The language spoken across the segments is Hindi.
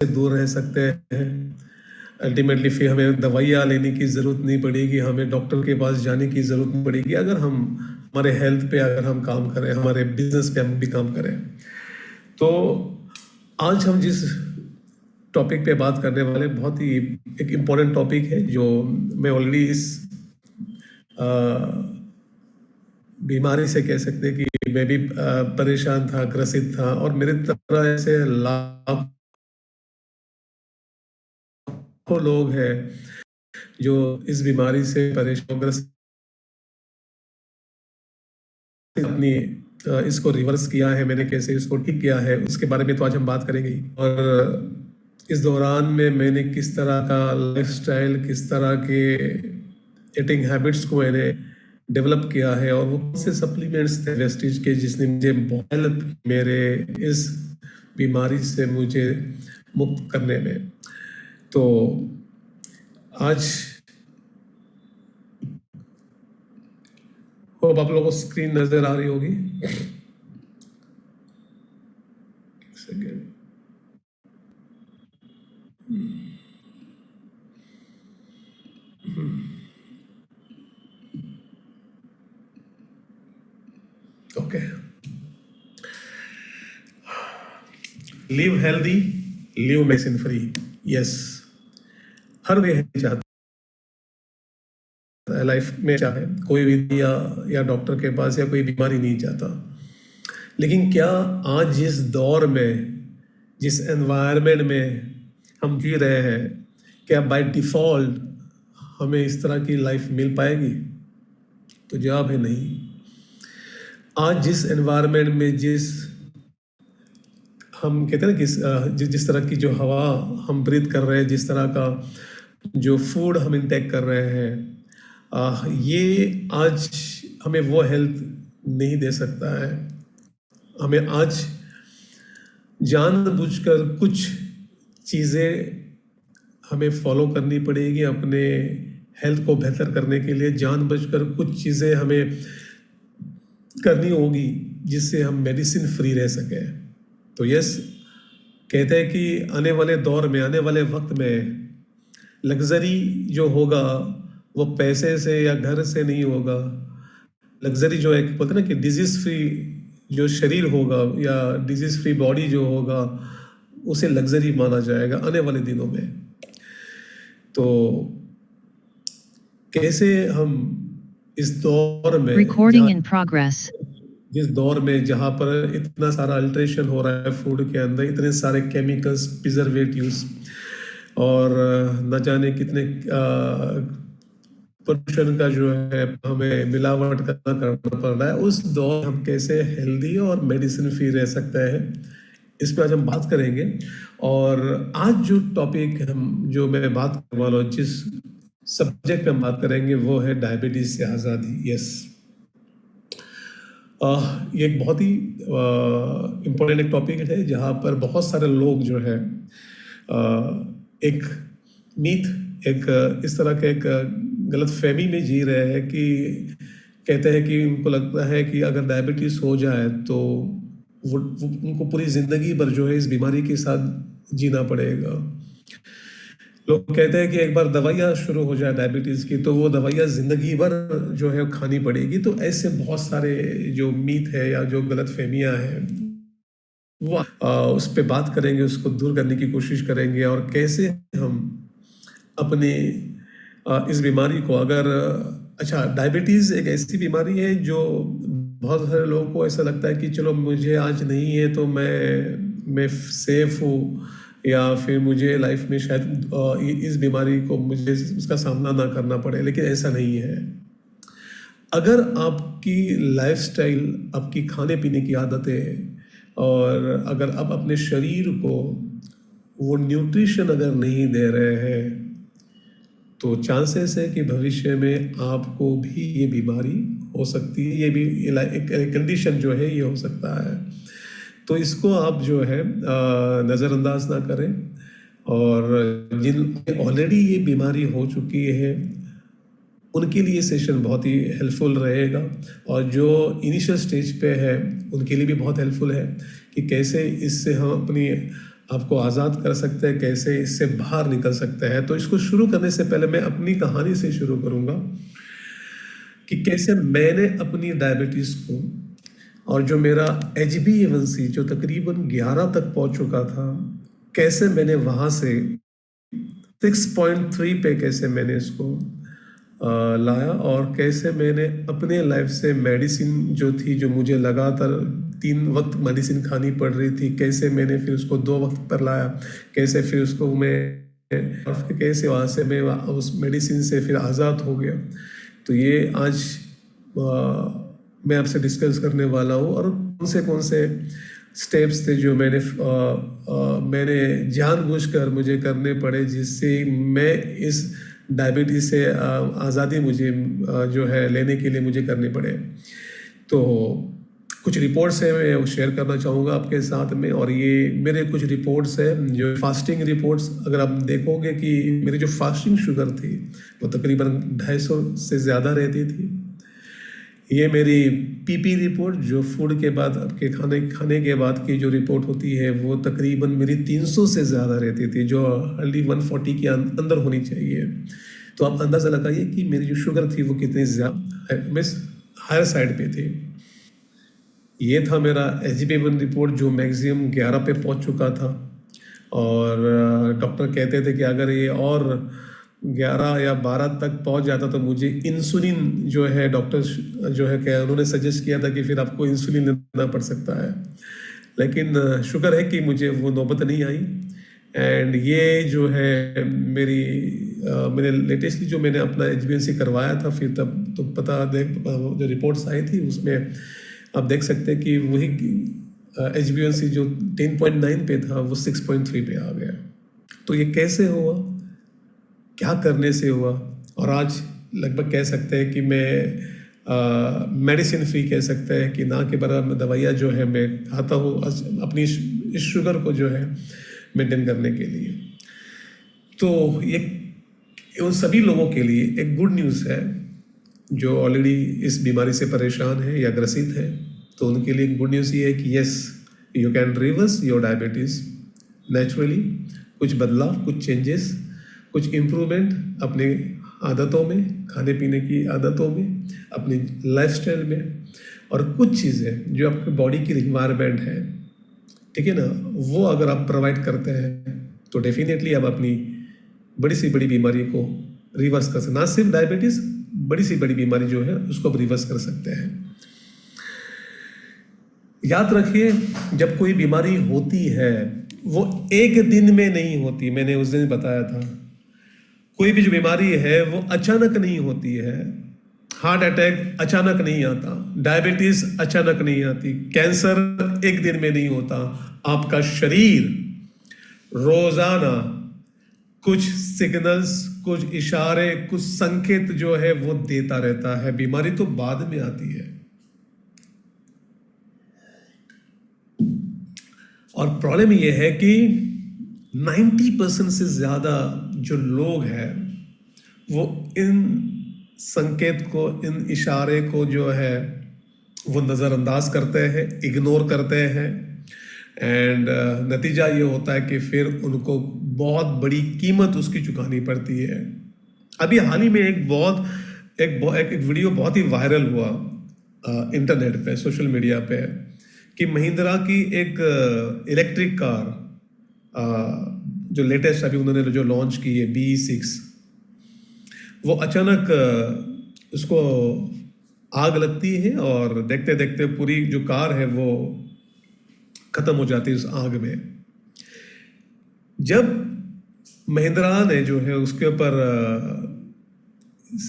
से दूर रह सकते हैं। अल्टीमेटली फिर हमें दवाइयाँ लेने की ज़रूरत नहीं पड़ेगी, हमें डॉक्टर के पास जाने की ज़रूरत नहीं पड़ेगी, अगर हम हमारे हेल्थ पे अगर हम काम करें, हमारे बिजनेस पे हम भी काम करें। तो आज हम जिस टॉपिक पे बात करने वाले, बहुत ही एक इम्पोर्टेंट टॉपिक है, जो मैं ऑलरेडी इस बीमारी से कह सकते हैं कि मैं भी परेशान था, ग्रसित था, और मेरे तरह ऐसे लाखों लोग हैं जो इस बीमारी से परेशान, ग्रसित, अपनी इसको रिवर्स किया है, मैंने कैसे इसको ठीक किया है, उसके बारे में तो आज हम बात करेंगे। और इस दौरान में मैंने किस तरह का लाइफस्टाइल, किस तरह के ईटिंग हैबिट्स को मैंने डेवलप किया है, और वो कौन से सप्लीमेंट्स थे वेस्टीज के जिसने मुझे बहुत हेल्प मेरे इस बीमारी से मुझे मुक्त करने में। तो आज होप आप लोगों को स्क्रीन नजर आ रही होगी। Okay, live healthy, live medicine free. Yes, हर व्यक्ति चाहता है लाइफ में, चाहे कोई भी या डॉक्टर के पास या कोई बीमारी नहीं चाहता। लेकिन क्या आज जिस दौर में, जिस एनवायरनमेंट में हम जी रहे हैं, क्या बाय डिफॉल्ट हमें इस तरह की लाइफ मिल पाएगी? तो जवाब है नहीं। आज जिस एनवायरनमेंट में, हम कहते हैं ना कि जिस तरह की जो हवा हम ब्रीथ कर रहे हैं, जिस तरह का जो फूड हम इंटेक कर रहे हैं, ये आज हमें वो हेल्थ नहीं दे सकता है। हमें आज जानबूझकर कुछ चीज़ें हमें फॉलो करनी पड़ेगी अपने हेल्थ को बेहतर करने के लिए। जानबूझकर कुछ चीज़ें हमें करनी होगी जिससे हम मेडिसिन फ्री रह सकें। तो यस, कहते हैं कि आने वाले दौर में, आने वाले वक्त में लग्जरी जो होगा वो पैसे से या घर से नहीं होगा। लग्जरी जो है, बोलते हैं ना कि डिजीज फ्री जो शरीर होगा या डिजीज फ्री बॉडी जो होगा, उसे लग्जरी माना जाएगा आने वाले दिनों में। तो कैसे हम इस दौर में, जिस दौर में जहाँ पर इतना सारा अल्ट्रेशन हो रहा है फूड के अंदर, इतने सारे केमिकल्स, प्रिजर्वेटिव्स, और न जाने कितने पोल्यूशन का जो है हमें मिलावट करना पड़ रहा है, उस दौर हम कैसे हेल्दी और मेडिसिन फ्री रह सकते हैं, इस पर आज हम बात करेंगे। और आज जो टॉपिक जो मैं बात करने वाला हूँ, जिस सब्जेक्ट पे हम बात करेंगे, वो है डायबिटीज से आज़ादी। यस, ये एक बहुत ही इम्पोर्टेंट एक टॉपिक है, जहाँ पर बहुत सारे लोग जो है एक मीथ, एक इस तरह के एक गलत फहमी में जी रहे हैं कि कहते हैं कि उनको लगता है कि अगर डायबिटीज हो जाए तो वो उनको पूरी जिंदगी भर जो है इस बीमारी के साथ जीना पड़ेगा। लोग कहते हैं कि एक बार दवाइयाँ शुरू हो जाए डायबिटीज की, तो वो दवाइयाँ जिंदगी भर जो है खानी पड़ेगी। तो ऐसे बहुत सारे जो मीथ है या जो गलत फहमियाँ हैं, वो उस पर बात करेंगे, उसको दूर करने की कोशिश करेंगे, और कैसे हम अपने इस बीमारी को, अगर अच्छा, डायबिटीज़ एक ऐसी बीमारी है जो बहुत सारे लोगों को ऐसा लगता है कि चलो मुझे आज नहीं है तो मैं सेफ हूँ, या फिर मुझे लाइफ में शायद इस बीमारी को मुझे उसका सामना ना करना पड़े। लेकिन ऐसा नहीं है। अगर आपकी लाइफस्टाइल, आपकी खाने पीने की आदतें, और अगर आप अपने शरीर को वो न्यूट्रिशन अगर नहीं दे रहे हैं, तो चांसेस है कि भविष्य में आपको भी ये बीमारी हो सकती है। ये भी एक कंडीशन जो है ये हो सकता है। तो इसको आप जो है नज़रअंदाज ना करें, और जिन ऑलरेडी ये बीमारी हो चुकी है उनके लिए सेशन बहुत ही हेल्पफुल रहेगा, और जो इनिशियल स्टेज पे है उनके लिए भी बहुत हेल्पफुल है कि कैसे इससे हम अपनी आपको आज़ाद कर सकते हैं, कैसे इससे बाहर निकल सकते हैं। तो इसको शुरू करने से पहले मैं अपनी कहानी से शुरू करूँगा कि कैसे मैंने अपनी डायबिटीज़ को और जो मेरा HbA1c जो तकरीबन 11 तक पहुंच चुका था, कैसे मैंने वहाँ से 6.3 पे कैसे मैंने इसको लाया, और कैसे मैंने अपने लाइफ से मेडिसिन जो थी, जो मुझे लगातार 3 वक्त मेडिसिन खानी पड़ रही थी, कैसे मैंने फिर उसको 2 वक्त पर लाया, कैसे फिर उसको मैं और फिर कैसे वहाँ से मैं उस मेडिसिन से फिर आज़ाद हो गया। तो ये आज मैं आपसे डिस्कस करने वाला हूँ, और कौन से स्टेप्स थे जो मैंने जानबूझकर मुझे करने पड़े, जिससे मैं इस डायबिटीज़ से आज़ादी मुझे जो है लेने के लिए मुझे करने पड़े। तो कुछ रिपोर्ट्स हैं, मैं शेयर करना चाहूँगा आपके साथ में। और ये मेरे कुछ रिपोर्ट्स हैं, जो फास्टिंग रिपोर्ट्स, अगर आप देखोगे कि मेरी जो फास्टिंग शुगर थी वो तकरीबन 250 से ज़्यादा रहती थी। ये मेरी PP रिपोर्ट, जो फूड के बाद आपके खाने के बाद की जो रिपोर्ट होती है, वो तकरीबन मेरी 300 से ज़्यादा रहती थी, जो हार्डली 140 के अंदर होनी चाहिए। तो आप अंदाज़ा लगाइए कि मेरी जो शुगर थी वो कितनी ज़्यादा मीन्स हायर साइड पे थी। ये था मेरा HbA1 रिपोर्ट, जो मैक्सिमम 11 पे पहुंच चुका था। और डॉक्टर कहते थे कि अगर ये और 11 या 12 तक पहुंच जाता तो मुझे इंसुलिन जो है, डॉक्टर जो है क्या उन्होंने सजेस्ट किया था कि फिर आपको इंसुलिन लेना पड़ सकता है। लेकिन शुक्र है कि मुझे वो नौबत नहीं आई। एंड ये जो है मैंने लेटेस्टली जो मैंने अपना HbA1c करवाया था, फिर तब तो पता जो रिपोर्ट्स आई थी उसमें आप देख सकते हैं कि वही HbA1c जो 10.9 पे था वो 6.3 पे आ गया। तो ये कैसे हुआ, क्या करने से हुआ? और आज लगभग कह सकते हैं कि मैं मेडिसिन फ्री कह सकते हैं, कि ना के बराबर दवाइयाँ जो है मैं खाता हूँ अपनी इस शुगर को जो है मेंटेन करने के लिए। तो ये उन सभी लोगों के लिए एक गुड न्यूज़ है जो ऑलरेडी इस बीमारी से परेशान है या ग्रसित है। तो उनके लिए गुड न्यूज़ ये है कि yes, you can reverse your diabetes naturally. कुछ बदलाव, कुछ चेंजेस, कुछ इम्प्रूवमेंट अपने आदतों में, खाने पीने की आदतों में, अपनी लाइफस्टाइल में, और कुछ चीज़ें जो आपके बॉडी की रिक्वायरमेंट है, ठीक है ना, वो अगर आप प्रोवाइड करते हैं तो डेफिनेटली आप अपनी बड़ी से बड़ी बीमारी को रिवर्स कर सकते हैं। ना सिर्फ डायबिटीज़, बड़ी से बड़ी बीमारी जो है उसको आप रिवर्स कर सकते हैं। याद रखिए, जब कोई बीमारी होती है वो एक दिन में नहीं होती। मैंने उस दिन बताया था, कोई भी जो बीमारी है वो अचानक नहीं होती है। हार्ट अटैक अचानक नहीं आता, डायबिटीज अचानक नहीं आती, कैंसर एक दिन में नहीं होता। आपका शरीर रोजाना कुछ सिग्नल्स, कुछ इशारे, कुछ संकेत जो है वो देता रहता है। बीमारी तो बाद में आती है। और प्रॉब्लम यह है कि 90% से ज़्यादा जो लोग हैं वो इन संकेत को, इन इशारे को जो है वो नज़रअंदाज करते हैं, इग्नोर करते हैं। एंड नतीजा ये होता है कि फिर उनको बहुत बड़ी कीमत उसकी चुकानी पड़ती है। अभी हाल ही में एक वीडियो बहुत ही वायरल हुआ इंटरनेट पे, सोशल मीडिया पे, कि महिंद्रा की एक इलेक्ट्रिक कार जो लेटेस्ट अभी उन्होंने जो लॉन्च की है BE6, वो अचानक उसको आग लगती है और देखते देखते पूरी जो कार है वो खत्म हो जाती है उस आग में। जब महिंद्रा ने जो है उसके ऊपर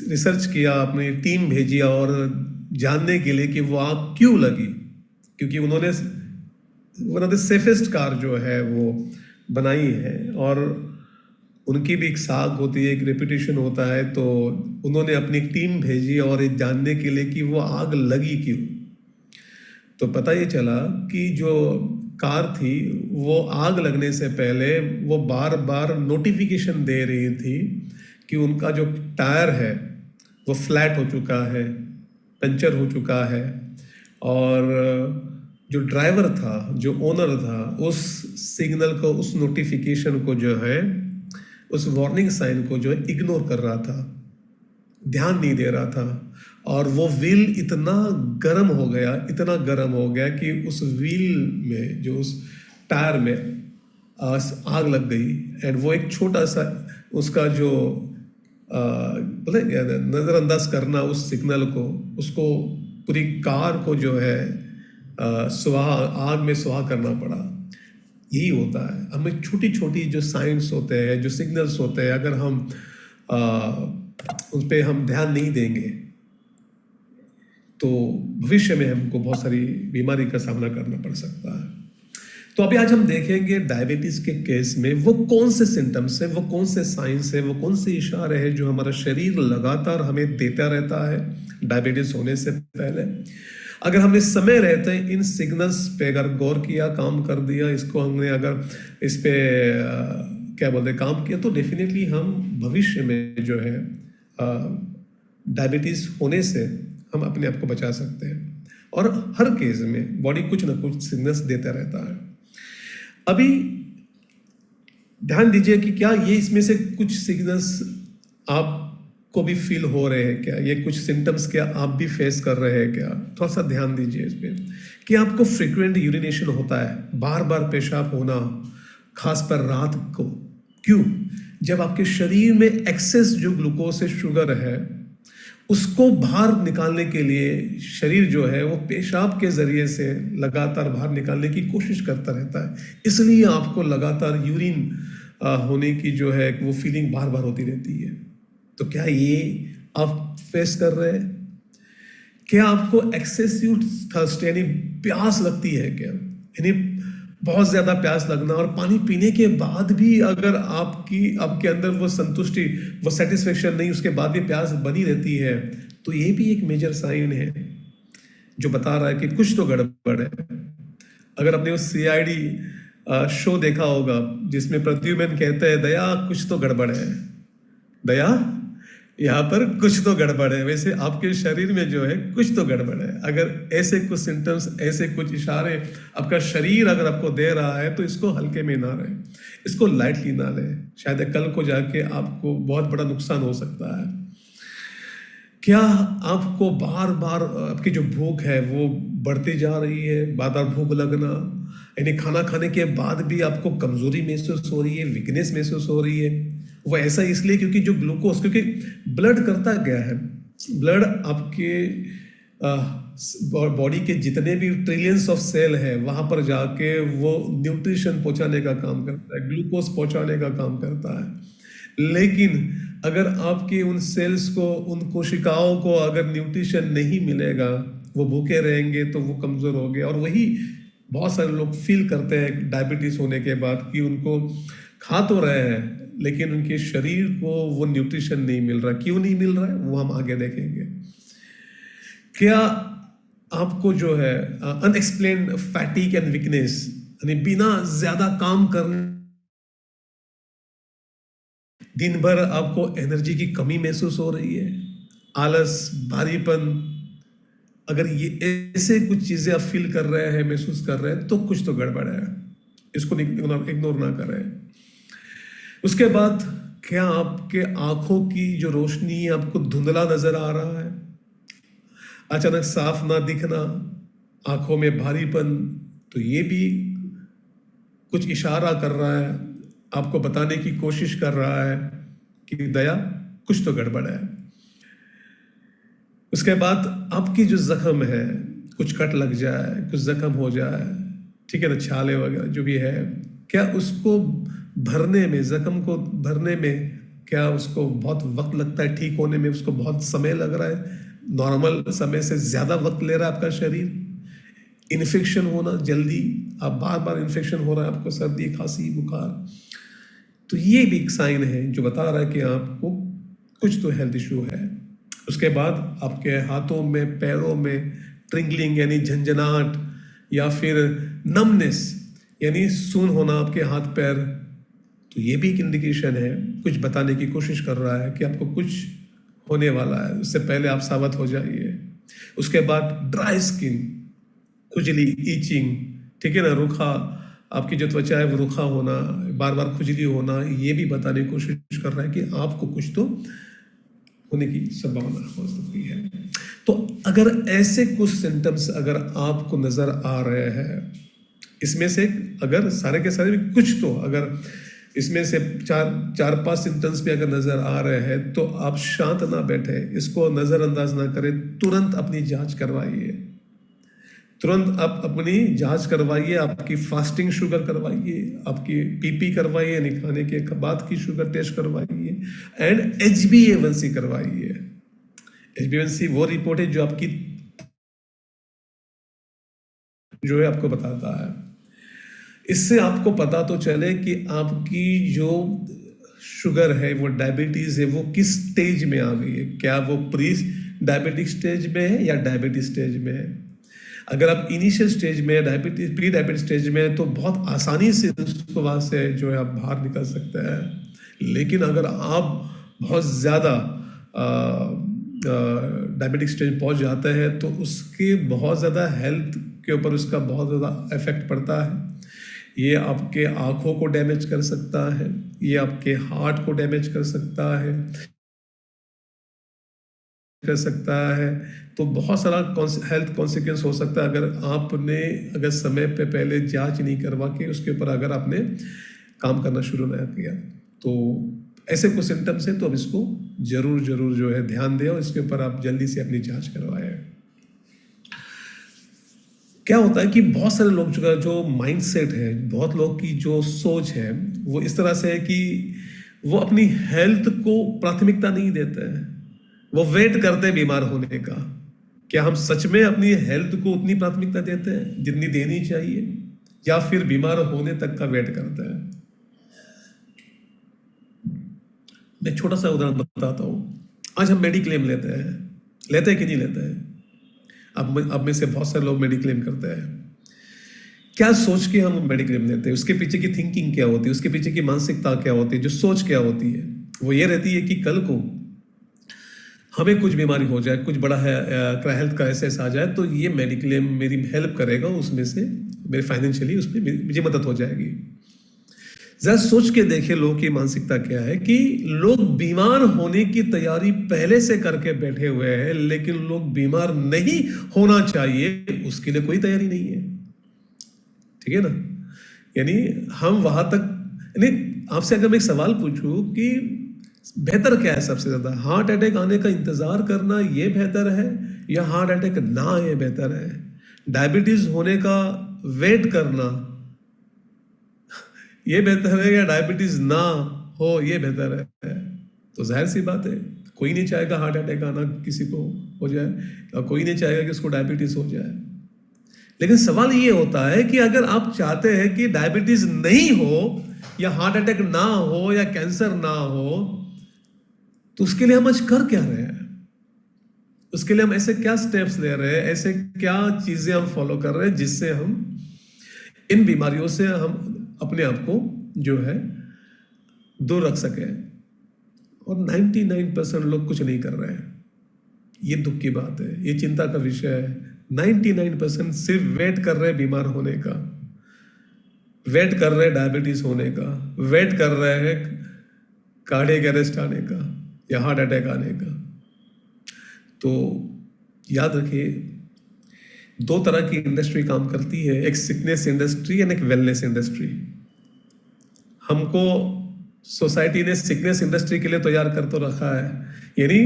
रिसर्च किया, अपनी टीम भेजी और जानने के लिए कि वो आग क्यों लगी, क्योंकि उन्होंने one of the safest car जो है वो बनाई है और उनकी भी एक साख होती है, एक रेपुटेशन होता है। तो उन्होंने अपनी टीम भेजी और ये जानने के लिए कि वो आग लगी क्यों। तो पता ये चला कि जो कार थी वो आग लगने से पहले वो बार बार नोटिफिकेशन दे रही थी कि उनका जो टायर है वो फ्लैट हो चुका है, पंचर हो चुका है, और जो ड्राइवर था, जो ओनर था, उस सिग्नल को, उस नोटिफिकेशन को जो है, उस वार्निंग साइन को जो है इग्नोर कर रहा था, ध्यान नहीं दे रहा था। और वो व्हील इतना गर्म हो गया, इतना गर्म हो गया कि उस व्हील में, जो उस टायर में आग लग गई। एंड वो एक छोटा सा उसका जो नज़रअंदाज करना उस सिग्नल को, उसको पूरी कार को जो है आग में सुहा करना पड़ा। यही होता है, हमें छोटी छोटी जो साइंस होते हैं, जो सिग्नल्स होते हैं, अगर हम उन पे हम ध्यान नहीं देंगे तो भविष्य में हमको बहुत सारी बीमारी का सामना करना पड़ सकता है। तो अभी आज हम देखेंगे डायबिटीज के केस में वो कौन से सिम्टम्स है, वो कौन से साइंस है, वो कौन से इशारे हैं जो हमारा शरीर लगातार हमें देता रहता है डायबिटीज होने से पहले। अगर हमने समय रहते इन सिग्नल्स पे अगर गौर किया, काम कर दिया, इसको हमने अगर इस पे क्या बोलते हैं काम किया, तो डेफिनेटली हम भविष्य में जो है डायबिटीज होने से हम अपने आप को बचा सकते हैं। और हर केस में बॉडी कुछ ना कुछ सिग्नल्स देता रहता है। अभी ध्यान दीजिए कि क्या ये इसमें से कुछ सिग्नल्स आपको भी फील हो रहे हैं क्या, ये कुछ सिम्टम्स क्या आप भी फेस कर रहे हैं क्या। थोड़ा सा ध्यान दीजिए इस पे कि आपको फ्रीक्वेंट यूरिनेशन होता है, बार बार पेशाब होना, खास पर रात को। क्यों? जब आपके शरीर में एक्सेस जो ग्लूकोज शुगर है उसको बाहर निकालने के लिए शरीर जो है वो पेशाब के जरिए से लगातार बाहर निकालने की कोशिश करता रहता है। इसलिए आपको लगातार यूरिन होने की जो है वो फीलिंग बार बार होती रहती है। तो क्या ये आप फेस कर रहे हैं? क्या आपको एक्सेसिव थर्स्ट यानी प्यास लगती है क्या, यानी बहुत ज्यादा प्यास लगना, और पानी पीने के बाद भी अगर आपके अंदर वो संतुष्टि, वो सेटिस्फेक्शन नहीं, उसके बाद भी प्यास बनी रहती है, तो ये भी एक मेजर साइन है जो बता रहा है कि कुछ तो गड़बड़ है। अगर आपने वो CID शो देखा होगा जिसमें प्रद्युम्न कहते हैं दया कुछ तो गड़बड़ है, दया यहाँ पर कुछ तो गड़बड़ है, वैसे आपके शरीर में जो है कुछ तो गड़बड़ है। अगर ऐसे कुछ सिम्टम्स, ऐसे कुछ इशारे आपका शरीर अगर आपको दे रहा है तो इसको हल्के में ना लें, इसको लाइटली ना लें, शायद कल को जाके आपको बहुत बड़ा नुकसान हो सकता है। क्या आपको बार बार आपकी जो भूख है वो बढ़ती जा रही है, बार बार भूख लगना, यानी खाना खाने के बाद भी आपको कमजोरी महसूस हो रही है, वीकनेस महसूस हो रही है। वो ऐसा इसलिए क्योंकि जो ग्लूकोज, क्योंकि ब्लड करता गया है, ब्लड आपके बॉडी के जितने भी ट्रिलियंस ऑफ सेल है वहां पर जाके वो न्यूट्रिशन पहुंचाने का काम करता है, ग्लूकोज पहुंचाने का काम करता है। लेकिन अगर आपके उन सेल्स को, उन कोशिकाओं को अगर न्यूट्रिशन नहीं मिलेगा, वो भूखे रहेंगे तो वो कमजोर हो गए। और वही बहुत सारे लोग फील करते हैं डायबिटीज होने के बाद कि उनको खा तो रहे हैं लेकिन उनके शरीर को वो न्यूट्रिशन नहीं मिल रहा। क्यों नहीं मिल रहा है वो हम आगे देखेंगे। क्या आपको जो है अनएक्सप्लेन्ड फैटिग एंड वीकनेस, यानी बिना ज्यादा काम करने दिन भर आपको एनर्जी की कमी महसूस हो रही है, आलस, भारीपन, अगर ये ऐसे कुछ चीजें आप फील कर रहे हैं, महसूस कर रहे हैं, तो कुछ तो गड़बड़ है, इसको इग्नोर ना करें। उसके बाद क्या आपके आंखों की जो रोशनी आपको धुंधला नजर आ रहा है, अचानक साफ ना दिखना, आंखों में भारीपन, तो ये भी कुछ इशारा कर रहा है, आपको बताने की कोशिश कर रहा है कि दया कुछ तो गड़बड़ है। उसके बाद आपकी जो जख्म है, कुछ कट लग जाए, कुछ जख्म हो जाए, ठीक है ना, छाले वगैरह जो भी है, क्या उसको भरने में, जख्म को भरने में क्या उसको बहुत वक्त लगता है, ठीक होने में उसको बहुत समय लग रहा है, नॉर्मल समय से ज्यादा वक्त ले रहा है आपका शरीर। इन्फेक्शन होना जल्दी, आप बार बार इन्फेक्शन हो रहा है आपको, सर्दी, खांसी, बुखार, तो ये भी एक साइन है जो बता रहा है कि आपको कुछ तो हेल्थ इशू है। उसके बाद आपके हाथों में, पैरों में ट्रिंगलिंग यानी झंझनाहट, या फिर नमनेस यानी सून होना आपके हाथ पैर, तो ये भी एक इंडिकेशन है, कुछ बताने की कोशिश कर रहा है कि आपको कुछ होने वाला है, उससे पहले आप सावध हो जाइए। उसके बाद ड्राई स्किन, खुजली, ईचिंग, ठीक है ना, रूखा, आपकी जो त्वचा है वो रूखा होना, बार बार खुजली होना, ये भी बताने की कोशिश कर रहा है कि आपको कुछ तो होने की संभावना हो सकती है। तो अगर ऐसे कुछ सिम्टम्स अगर आपको नजर आ रहे हैं, इसमें से अगर सारे के सारे भी कुछ तो, अगर इसमें से चार पांच सिम्टम्स भी अगर नजर आ रहे हैं, तो आप शांत ना बैठे, इसको नजरअंदाज ना करें, तुरंत अपनी जांच करवाइए। तुरंत आप अपनी जांच करवाइए, आपकी फास्टिंग शुगर करवाइए, आपकी पीपी करवाइए, यानी खाने के बाद की शुगर टेस्ट करवाइए, एंड HbA1c करवाइए। HbA1c वो रिपोर्ट है जो आपकी जो है आपको बताता है। इससे आपको पता तो चले कि आपकी जो शुगर है, वो डायबिटीज है, वो किस स्टेज में आ गई है। क्या वो प्री डायबिटिक स्टेज में है या डायबिटीज स्टेज में है। अगर आप इनिशियल स्टेज में डायबिटीज प्री डायबिटिक स्टेज में है, तो बहुत आसानी से उसको वहां से जो है आप बाहर निकल सकते हैं। लेकिन अगर आप बहुत ज़्यादा डायबिटिक स्टेज पहुंच जाते हैं, तो उसके बहुत ज़्यादा हेल्थ के ऊपर उसका बहुत ज़्यादा इफेक्ट पड़ता है। ये आपके आँखों को डैमेज कर सकता है, ये आपके हार्ट को डैमेज कर सकता है, तो बहुत सारा हेल्थ कॉन्सिक्वेंस हो सकता है अगर आपने अगर समय पे पहले जांच नहीं करवा के उसके ऊपर अगर आपने काम करना शुरू नहीं किया। तो ऐसे कुछ सिम्टम्स हैं, तो अब इसको जरूर जो है ध्यान दें और इसके ऊपर आप जल्दी से अपनी जांच करवाएं। क्या होता है कि बहुत सारे लोग जो माइंडसेट है, बहुत लोग की जो सोच है, वो इस तरह से है कि वो अपनी हेल्थ को प्राथमिकता नहीं देते हैं, वो वेट करते हैं बीमार होने का। क्या हम सच में अपनी हेल्थ को उतनी प्राथमिकता देते हैं जितनी देनी चाहिए, या फिर बीमार होने तक का वेट करते हैं। मैं छोटा सा उदाहरण बताता हूँ। आज हम मेडिक्लेम लेते हैं कि नहीं लेते हैं। अब में से बहुत सारे लोग मेडिक्लेम करते हैं। क्या सोच के हम मेडिक्लेम लेते हैं, उसके पीछे की थिंकिंग क्या होती है, उसके पीछे की मानसिकता क्या होती है, जो सोच क्या होती है, वो ये रहती है कि कल को हमें कुछ बीमारी हो जाए, कुछ बड़ा है हेल्थ क्राइसिस आ जाए, तो ये मेडिक्लेम मेरी हेल्प करेगा, उसमें से मेरे फाइनेंशियली उसमें मुझे मदद हो जाएगी। जरा सोच के देखे लोगों की मानसिकता क्या है कि लोग बीमार होने की तैयारी पहले से करके बैठे हुए हैं, लेकिन लोग बीमार नहीं होना चाहिए उसके लिए कोई तैयारी नहीं है। ठीक है ना, यानी हम वहां तक, यानी आपसे अगर मैं एक सवाल पूछूं कि बेहतर क्या है सबसे ज्यादा, हार्ट अटैक आने का इंतजार करना ये बेहतर है या हार्ट अटैक ना आए बेहतर है, डायबिटीज होने का वेट करना ये बेहतर है या डायबिटीज ना हो ये बेहतर है। तो जाहिर सी बात है, कोई नहीं चाहेगा हार्ट अटैक आना किसी को हो जाए, और कोई नहीं चाहेगा कि उसको डायबिटीज हो जाए। लेकिन सवाल ये होता है कि अगर आप चाहते हैं कि डायबिटीज नहीं हो या हार्ट अटैक ना हो या कैंसर ना हो, तो उसके लिए हम आज कर क्या रहे हैं, उसके लिए हम ऐसे क्या स्टेप्स ले रहे हैं, ऐसे क्या चीजें हम फॉलो कर रहे हैं जिससे हम इन बीमारियों से हम अपने आप को जो है दूर रख सके। और 99% लोग कुछ नहीं कर रहे हैं। ये दुख की बात है, ये चिंता का विषय है। 99% सिर्फ वेट कर रहे हैं बीमार होने का, वेट कर रहे हैं डायबिटीज होने का, वेट कर रहे हैं कार्डियक अरेस्ट आने का या हार्ट अटैक आने का। तो याद रखिए, दो तरह की इंडस्ट्री काम करती है, एक सिकनेस इंडस्ट्री एंड एक वेलनेस इंडस्ट्री। हमको सोसाइटी ने सिकनेस इंडस्ट्री के लिए तैयार कर तो रखा है, यानी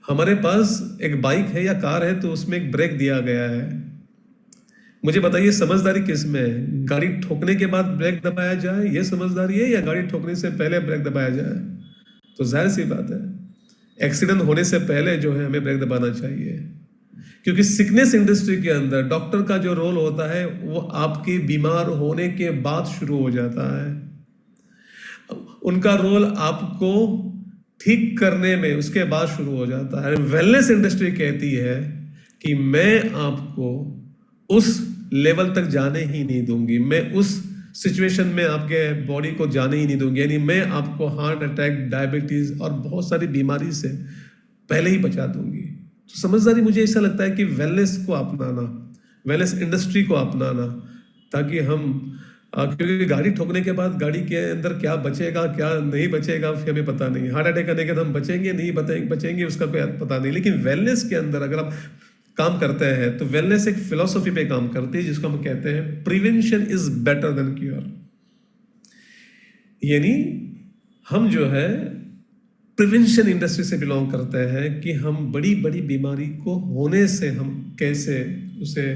हमारे पास एक बाइक है या कार है तो उसमें एक ब्रेक दिया गया है। मुझे बताइए समझदारी किस में है, गाड़ी ठोकने के बाद ब्रेक दबाया जाए ये समझदारी है, या गाड़ी ठोकने से पहले ब्रेक दबाया जाए। तो जाहिर सी बात है, एक्सीडेंट होने से पहले जो है हमें ब्रेक दबाना चाहिए, क्योंकि सिकनेस इंडस्ट्री के अंदर डॉक्टर का जो रोल होता है वो आपके बीमार होने के बाद शुरू हो जाता है। उनका रोल आपको ठीक करने में उसके बाद शुरू हो जाता है। वेलनेस इंडस्ट्री कहती है कि मैं आपको उस लेवल तक जाने ही नहीं दूंगी, मैं उस सिचुएशन में आपके बॉडी को जाने ही नहीं दूंगी, यानी मैं आपको हार्ट अटैक, डायबिटीज और बहुत सारी बीमारी से पहले ही बचा दूंगी। तो समझदारी मुझे ऐसा लगता है कि वेलनेस को अपनाना, वेलनेस इंडस्ट्री को अपनाना, ताकि हम क्योंकि गाड़ी ठोकने के बाद गाड़ी के अंदर क्या बचेगा क्या नहीं बचेगा फिर हमें पता नहीं, हार्ट अटैक करने के बाद हम बचेंगे नहीं बचेंगे उसका कोई पता नहीं। लेकिन वेलनेस के अंदर अगर आप काम करते हैं तो वेलनेस एक फिलॉसफी पे काम करती है जिसको हम कहते हैं prevention is better than cure. यानी हम जो है प्रिवेंशन इंडस्ट्री से बिलोंग करते हैं कि हम बड़ी बड़ी बीमारी को होने से हम कैसे उसे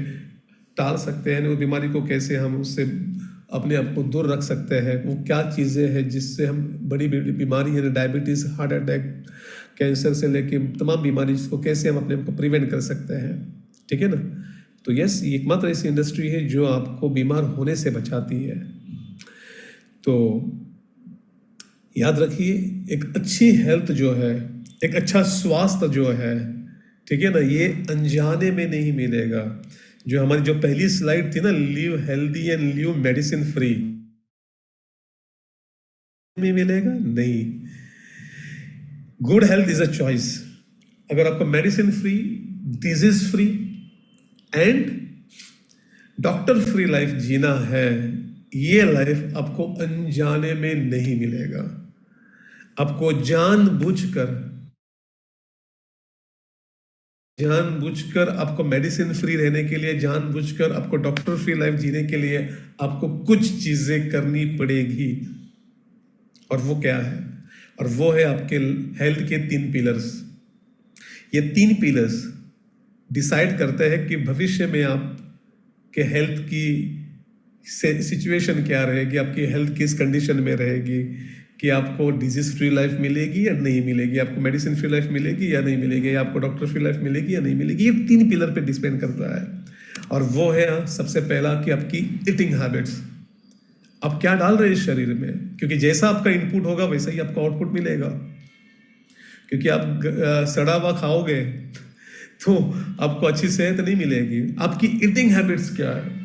टाल सकते हैं, उस बीमारी को कैसे हम उससे अपने आप को दूर रख सकते हैं, वो क्या चीज़ें हैं जिससे हम बड़ी बड़ी बीमारी यानी डायबिटीज़, हार्ट अटैक, कैंसर से लेके तमाम बीमारी को कैसे हम अपने आप को प्रिवेंट कर सकते हैं। ठीक है ना। तो यस, ये एकमात्र ऐसी इंडस्ट्री है जो आपको बीमार होने से बचाती है। तो याद रखिए, एक अच्छी हेल्थ जो है, एक अच्छा स्वास्थ्य जो है, ठीक है ना, ये अनजाने में नहीं मिलेगा। जो हमारी जो पहली स्लाइड थी ना, live healthy and live medicine free, में मिलेगा नहीं। Good health is a choice. अगर आपको medicine free, disease free and doctor free life जीना है, ये लाइफ आपको अनजाने में नहीं मिलेगा। आपको जानबूझकर आपको मेडिसिन फ्री रहने के लिए, जानबूझकर आपको डॉक्टर फ्री लाइफ जीने के लिए आपको कुछ चीजें करनी पड़ेगी। और वो क्या है? और वो है आपके हेल्थ के 3 पिलर्स। ये 3 पिलर्स डिसाइड करते हैं कि भविष्य में आपके हेल्थ की सिचुएशन क्या रहेगी, आपकी हेल्थ किस कंडीशन में रहेगी, कि आपको डिजीज फ्री लाइफ मिलेगी या नहीं मिलेगी, आपको मेडिसिन फ्री लाइफ मिलेगी या नहीं मिलेगी, या आपको डॉक्टर फ्री लाइफ मिलेगी या नहीं मिलेगी। ये 3 पिलर पे डिपेंड करता है। और वो है सबसे पहला कि आपकी ईटिंग हैबिट्स, आप क्या डाल रहे हैं शरीर में, क्योंकि जैसा आपका इनपुट होगा वैसा ही आपका आउटपुट मिलेगा। क्योंकि आप सड़ा हुआ खाओगे तो आपको अच्छी सेहत नहीं मिलेगी। आपकी ईटिंग हैबिट्स क्या है?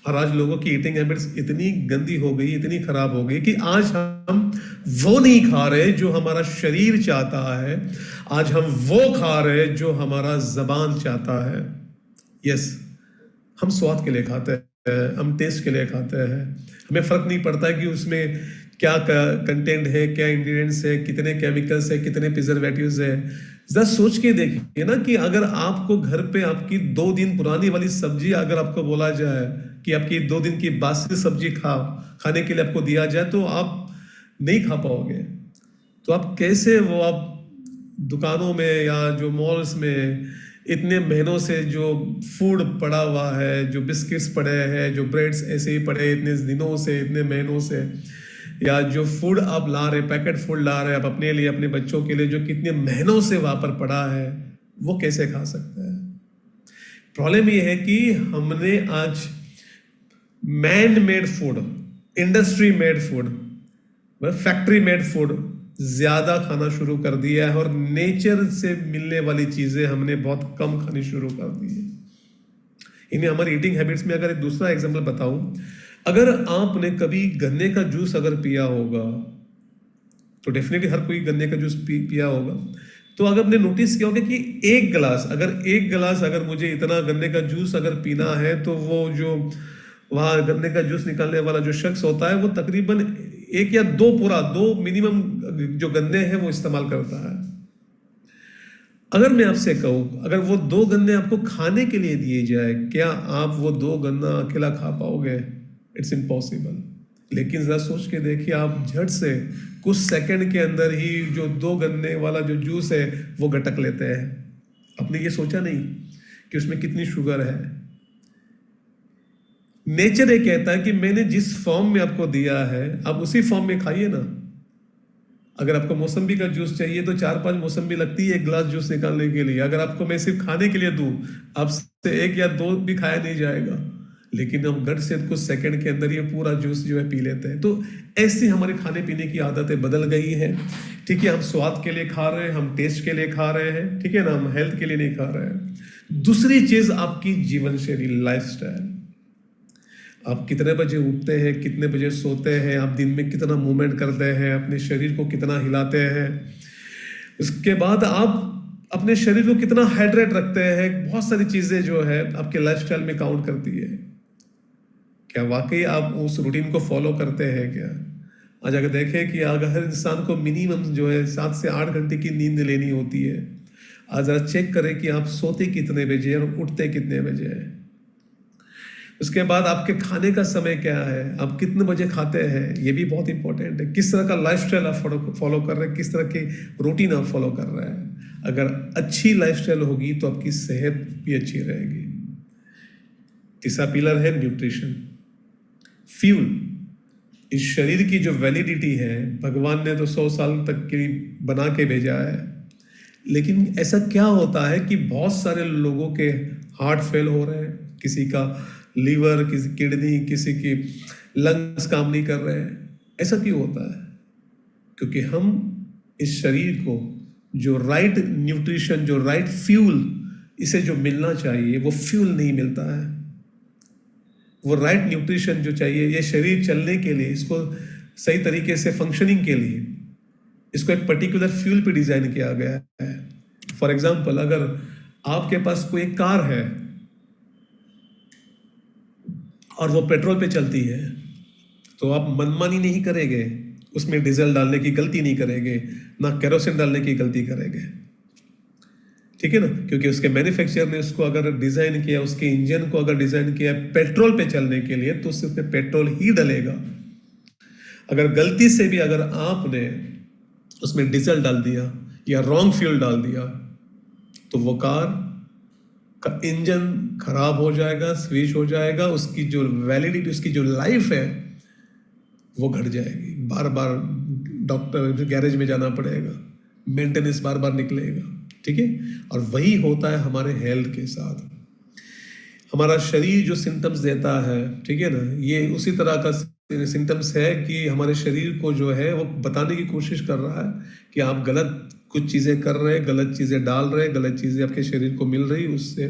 और आज लोगों की ईटिंग हैबिट्स इतनी गंदी हो गई, इतनी खराब हो गई कि आज हम वो नहीं खा रहे जो हमारा शरीर चाहता है, आज हम वो खा रहे जो हमारा जबान चाहता है। यस, हम स्वाद के लिए खाते हैं, हम टेस्ट के लिए खाते हैं, हमें फर्क नहीं पड़ता है कि उसमें क्या कंटेंट है, क्या इंग्रेडिएंट्स है, कितने केमिकल्स है, कितने प्रिजर्वेटिव्स है। जरा सोच के देखिए ना कि अगर आपको घर पे आपकी 2 दिन पुरानी वाली सब्जी अगर आपको बोला जाए कि आपकी 2 दिन की बासी सब्जी खाने के लिए आपको दिया जाए तो आप नहीं खा पाओगे। तो आप कैसे वो आप दुकानों में या जो मॉल्स में इतने महीनों से जो फूड पड़ा हुआ है, जो बिस्किट्स पड़े हैं, जो ब्रेड्स ऐसे ही पड़े इतने दिनों से, इतने महीनों से, या जो फूड आप ला रहे, पैकेट फूड ला रहे आप अपने लिए, अपने बच्चों के लिए, जो कितने महीनों से वहां पर पड़ा है, वो कैसे खा सकते हैं? प्रॉब्लम ये है कि हमने आज man made food, industry made food, factory made food ज्यादा खाना शुरू कर दिया है और नेचर से मिलने वाली चीजें हमने बहुत कम खानी शुरू कर दी है। इन्हें हमारी ईटिंग हैबिट्स में अगर एक दूसरा एग्जांपल बताऊं, अगर आपने कभी गन्ने का जूस अगर पिया होगा तो डेफिनेटली हर कोई गन्ने का जूस पिया होगा। तो अगर आपने नोटिस किया होगा कि एक गिलास अगर मुझे इतना गन्ने का जूस अगर पीना है तो वो जो वहां गन्ने का जूस निकालने वाला जो शख्स होता है वो तकरीबन 1 या 2 मिनिमम जो गन्ने हैं वो इस्तेमाल करता है। अगर मैं आपसे कहूं, अगर वो 2 गन्ने आपको खाने के लिए दिए जाए, क्या आप वो 2 गन्ना अकेला खा पाओगे? It's impossible. लेकिन जरा सोच के देखिए, आप झट से कुछ सेकंड के अंदर ही जो 2 गन्ने वाला जो जूस है वो गटक लेते हैं। आपने ये सोचा नहीं कि उसमें कितनी शुगर है? नेचर ये कहता है कि मैंने जिस फॉर्म में आपको दिया है आप उसी फॉर्म में खाइए ना। अगर आपको मौसम्बी का जूस चाहिए तो 4-5 मौसम्बी लगती है 1 गिलास जूस निकालने के लिए। अगर आपको मैं सिर्फ खाने के लिए दूं, आपसे 1 या 2 भी खाया नहीं जाएगा, लेकिन हम गट से कुछ सेकंड के अंदर ये पूरा जूस जो है पी लेते हैं। तो ऐसी हमारे खाने पीने की आदतें बदल गई हैं। ठीक है, हम स्वाद के लिए खा रहे हैं, हम टेस्ट के लिए खा रहे हैं, ठीक है ना, हम हेल्थ के लिए नहीं खा रहे हैं। दूसरी चीज आपकी जीवन शैली, लाइफस्टाइल। आप कितने बजे उठते हैं, कितने बजे सोते हैं, आप दिन में कितना मूवमेंट करते हैं, अपने शरीर को कितना हिलाते हैं। उसके बाद आप अपने शरीर को कितना हाइड्रेट रखते हैं, बहुत सारी चीजें जो है आपके लाइफस्टाइल में काउंट करती है। क्या वाकई आप उस रूटीन को फॉलो करते हैं क्या? आज अगर देखें कि अगर हर इंसान को मिनिमम जो है 7 से 8 घंटे की नींद लेनी होती है, आज जरा चेक करें कि आप सोते कितने बजे और उठते कितने बजे हैं। उसके बाद आपके खाने का समय क्या है, आप कितने बजे खाते हैं, ये भी बहुत इंपॉर्टेंट है। किस तरह का लाइफस्टाइल आप फॉलो कर रहे हैं, किस तरह की रूटीन आप फॉलो कर रहे हैं। अगर अच्छी लाइफस्टाइल होगी तो आपकी सेहत भी अच्छी रहेगी। तीसरा पिलर है न्यूट्रिशन, फ्यूल। इस शरीर की जो वैलिडिटी है, भगवान ने तो 100 साल तक की बना के भेजा है, लेकिन ऐसा क्या होता है कि बहुत सारे लोगों के हार्ट फेल हो रहे हैं, किसी का लीवर, किसी किडनी, किसी की लंग्स काम नहीं कर रहे हैं। ऐसा क्यों होता है? क्योंकि हम इस शरीर को जो राइट न्यूट्रिशन, जो राइट फ्यूल इसे जो मिलना चाहिए, वो फ्यूल नहीं मिलता है। वो राइट न्यूट्रिशन जो चाहिए ये शरीर चलने के लिए, इसको सही तरीके से फंक्शनिंग के लिए, इसको एक पर्टिकुलर फ्यूल पे डिजाइन किया गया है। फॉर एग्जाम्पल, अगर आपके पास कोई एक कार है और वो पेट्रोल पे चलती है, तो आप मनमानी नहीं करेंगे, उसमें डीजल डालने की गलती नहीं करेंगे, ना केरोसिन डालने की गलती करेंगे, ठीक है ना? क्योंकि उसके मैन्युफैक्चरर ने उसको अगर डिजाइन किया, उसके इंजन को अगर डिजाइन किया पेट्रोल पे चलने के लिए, तो उसमें पेट्रोल ही डलेगा। अगर गलती से भी अगर आपने उसमें डीजल डाल दिया या रॉन्ग फ्यूल डाल दिया, तो वो कार का इंजन खराब हो जाएगा, स्विच हो जाएगा, उसकी जो वैलिडिटी, उसकी जो लाइफ है वो घट जाएगी। बार बार डॉक्टर गैरेज में जाना पड़ेगा, मेंटेनेंस बार बार निकलेगा, ठीक है? और वही होता है हमारे हेल्थ के साथ। हमारा शरीर जो सिम्टम्स देता है, ठीक है ना, ये उसी तरह का सिम्टम्स है कि हमारे शरीर को जो है वो बताने की कोशिश कर रहा है कि आप गलत कुछ चीज़ें कर रहे हैं, गलत चीज़ें डाल रहे हैं, गलत चीज़ें आपके शरीर को मिल रही, उससे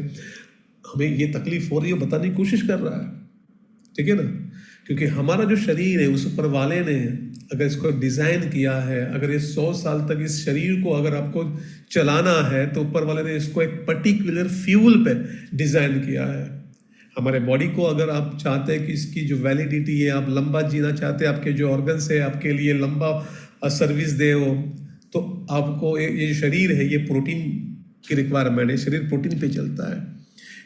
हमें ये तकलीफ हो रही है, बताने की कोशिश कर रहा है, ठीक है ना? क्योंकि हमारा जो शरीर है, उस ऊपर वाले ने अगर इसको डिज़ाइन किया है, अगर ये 100 साल तक इस शरीर को अगर आपको चलाना है, तो ऊपर वाले ने इसको एक पर्टिकुलर फ्यूल पे डिज़ाइन किया है। हमारे बॉडी को अगर आप चाहते हैं कि इसकी जो वैलिडिटी है, आप लंबा जीना चाहते हैं, आपके जो ऑर्गन्स है आपके लिए लंबा सर्विस दे वो, तो आपको ये शरीर है, ये प्रोटीन की रिक्वायरमेंट है। शरीर प्रोटीन पे चलता है।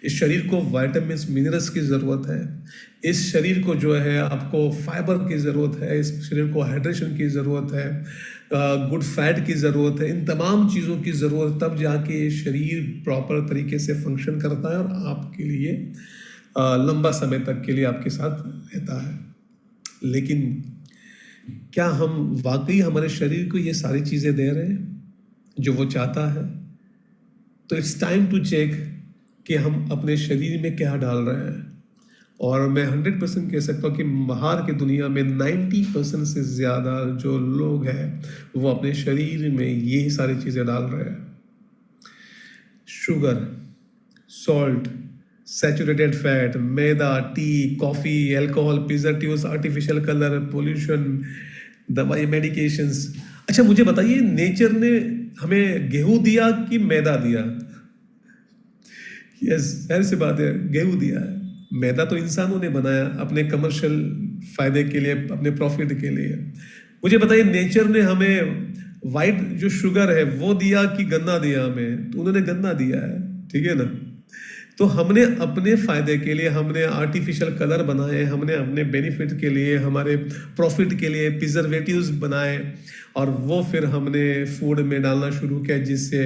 इस शरीर को विटामिन्स, मिनरल्स की ज़रूरत है। इस शरीर को जो है आपको फाइबर की ज़रूरत है, इस शरीर को हाइड्रेशन की ज़रूरत है, गुड फैट की ज़रूरत है। इन तमाम चीज़ों की ज़रूरत, तब जाके ये शरीर प्रॉपर तरीके से फंक्शन करता है और आपके लिए लंबा समय तक के लिए आपके साथ रहता है। लेकिन क्या हम वाकई हमारे शरीर को ये सारी चीज़ें दे रहे हैं जो वो चाहता है? तो इट्स टाइम टू चेक कि हम अपने शरीर में क्या डाल रहे हैं। और मैं 100% कह सकता हूँ कि बाहर की दुनिया में 90% से ज़्यादा जो लोग हैं वो अपने शरीर में यही सारी चीज़ें डाल रहे हैं। Sugar, salt, saturated fat, maida, tea, coffee, alcohol, preservatives, artificial colour, pollution, दवाई, मेडिकेशंस। अच्छा मुझे बताइए, नेचर ने हमें गेहूं दिया कि मैदा दिया? यस, जाहिर सी बात है, गेहूं दिया है। मैदा तो इंसानों ने बनाया अपने कमर्शियल फायदे के लिए, अपने प्रॉफिट के लिए। मुझे बताइए, नेचर ने हमें वाइट जो शुगर है वो दिया कि गन्ना दिया हमें? तो उन्होंने गन्ना दिया है, ठीक है ना? तो हमने अपने फायदे के लिए हमने आर्टिफिशियल कलर बनाए, हमने अपने बेनिफिट के लिए, हमारे प्रॉफिट के लिए प्रिजर्वेटिव्स बनाए, और वो फिर हमने फूड में डालना शुरू किया जिससे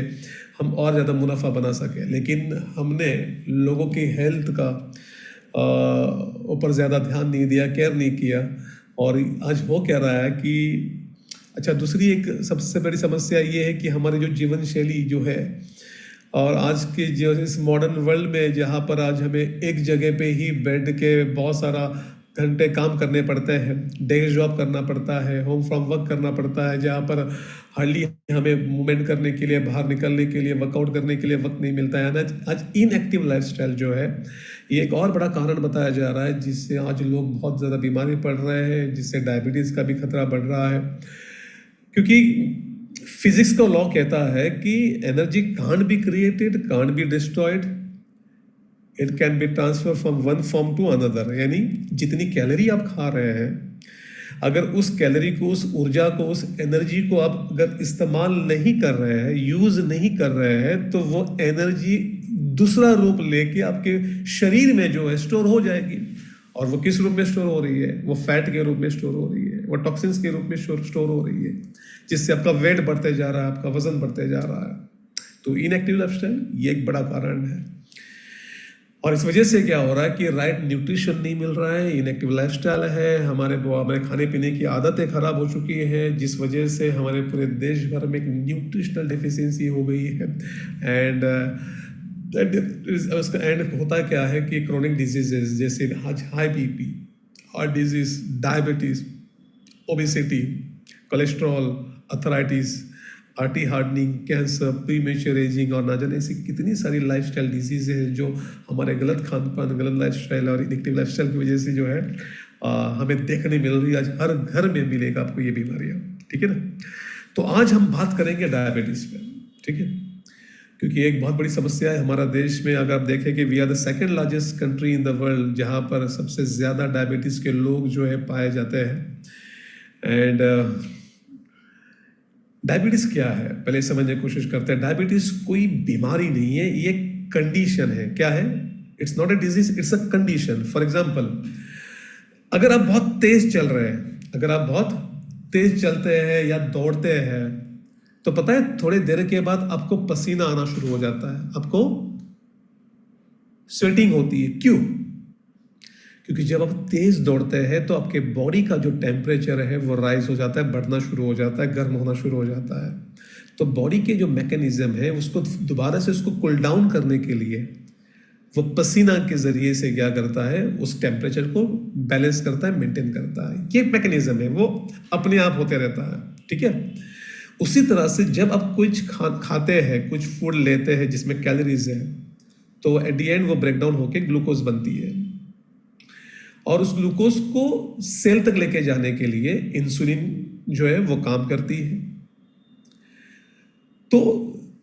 हम और ज़्यादा मुनाफा बना सके। लेकिन हमने लोगों की हेल्थ का ऊपर ज़्यादा ध्यान नहीं दिया, केयर नहीं किया। और आज हो क्या रहा है कि अच्छा, दूसरी एक सबसे बड़ी समस्या ये है कि हमारी जो जीवन शैली जो है, और आज के जो इस मॉडर्न वर्ल्ड में जहाँ पर आज हमें एक जगह पे ही बैठ के बहुत सारा घंटे काम करने पड़ते हैं, डे जॉब करना पड़ता है, होम फ्रॉम वर्क करना पड़ता है, जहाँ पर हार्डली हमें मूवमेंट करने के लिए, बाहर निकलने के लिए, वर्कआउट करने के लिए वक्त नहीं मिलता है। आज इनएक्टिव लाइफस्टाइल जो है ये एक और बड़ा कारण बताया जा रहा है, जिससे आज लोग बहुत ज़्यादा बीमारी पड़ रहे हैं, जिससे डायबिटीज़ का भी खतरा बढ़ रहा है। क्योंकि फिजिक्स का लॉ कहता है कि energy can't be created, can't be destroyed, it can be transfer from one form to another. यानी जितनी कैलोरी आप खा रहे हैं, अगर उस कैलोरी को, उस ऊर्जा को, उस एनर्जी को आप अगर इस्तेमाल नहीं कर रहे हैं, यूज नहीं कर रहे हैं, तो वो एनर्जी दूसरा रूप लेके आपके शरीर में जो है स्टोर हो जाएगी। और वो किस रूप में स्टोर हो रही है? वो फैट के रूप में स्टोर हो रही है, वो टॉक्सिन्स के रूप में स्टोर हो रही है, जिससे आपका वेट बढ़ते जा रहा है, आपका वजन बढ़ते जा रहा है। तो इनएक्टिव लाइफस्टाइल ये एक बड़ा कारण है। और इस वजह से क्या हो रहा है कि राइट न्यूट्रिशन नहीं मिल रहा है, इनएक्टिव लाइफस्टाइल है, हमारे खाने पीने की आदतें खराब हो चुकी है, जिस वजह से हमारे पूरे देश भर में एक न्यूट्रिशनल डेफिशिएंसी हो गई है। एंड उसका एंड होता क्या है कि क्रोनिक डिजीजेस जैसे high BP, heart disease, diabetes, obesity, cholesterol, arthritis, artery hardening, cancer, premature ageing और ना जाने ऐसी कितनी सारी लाइफस्टाइल डिजीज है जो हमारे गलत खान पान, गलत लाइफस्टाइल और इनएक्टिव लाइफस्टाइल की वजह से जो है हमें देखने मिल रही है। आज हर घर में मिलेगा आपको ये बीमारियां, ठीक है ना। तो आज हम बात करेंगे डायबिटीज पे, ठीक है, क्योंकि एक बहुत बड़ी समस्या है हमारा देश में। अगर आप देखें कि we are the second largest country in the world जहाँ पर सबसे ज़्यादा डायबिटीज़ के लोग जो है पाए जाते हैं। एंड डायबिटीज़ क्या है पहले समझने की कोशिश करते हैं। डायबिटीज़ कोई बीमारी नहीं है, ये कंडीशन है। क्या है? It's not a disease, it's a condition. For example, अगर आप बहुत तेज चल रहे हैं, अगर आप बहुत तेज चलते हैं या दौड़ते हैं, तो पता है थोड़ी देर के बाद आपको पसीना आना शुरू हो जाता है, आपको स्वेटिंग होती है। क्यों? क्योंकि जब आप तेज दौड़ते हैं तो आपके बॉडी का जो टेम्परेचर है वो राइज हो जाता है, बढ़ना शुरू हो जाता है, गर्म होना शुरू हो जाता है। तो बॉडी के जो मैकेनिज्म है उसको दोबारा से उसको कूल डाउन करने के लिए वो पसीना के जरिए से क्या करता है, उस टेम्परेचर को बैलेंस करता है, मेंटेन करता है। ये मैकेनिज्म है, वो अपने आप होते रहता है, ठीक है। उसी तरह से जब आप कुछ खाते हैं, कुछ फूड लेते हैं जिसमें कैलोरीज है, तो एट द एंड वो ब्रेक डाउन होकर ग्लूकोज बनती है, और उस ग्लूकोज को सेल तक लेके जाने के लिए इंसुलिन जो है वो काम करती है। तो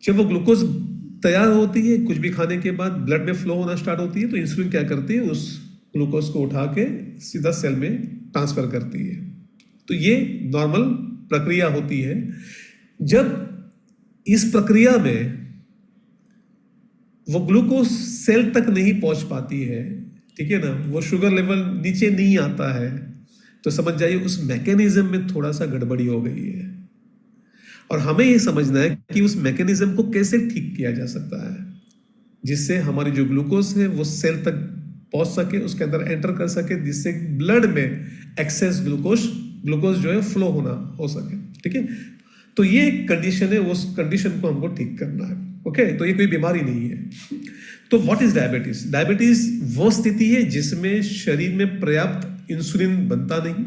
जब वो ग्लूकोज तैयार होती है, कुछ भी खाने के बाद ब्लड में फ्लो होना स्टार्ट होती है, तो इंसुलिन क्या करती है, उस ग्लूकोज को उठा के सीधा सेल में ट्रांसफर करती है। तो ये नॉर्मल प्रक्रिया होती है। जब इस प्रक्रिया में वो ग्लूकोज सेल तक नहीं पहुंच पाती है, ठीक है ना, वो शुगर लेवल नीचे नहीं आता है, तो समझ जाइए उस मैकेनिज्म में थोड़ा सा गड़बड़ी हो गई है। और हमें ये समझना है कि उस मैकेनिज्म को कैसे ठीक किया जा सकता है, जिससे हमारी जो ग्लूकोज है वो सेल तक पहुंच सके, उसके अंदर एंटर कर सके, जिससे ब्लड में एक्सेस ग्लूकोज जो है फ्लो होना हो सके, ठीक है। तो ये एक कंडीशन है, उस कंडीशन को हमको ठीक करना है, ओके। तो ये कोई बीमारी नहीं है। तो व्हाट इज डायबिटीज? डायबिटीज वो स्थिति है जिसमें शरीर में पर्याप्त इंसुलिन बनता नहीं,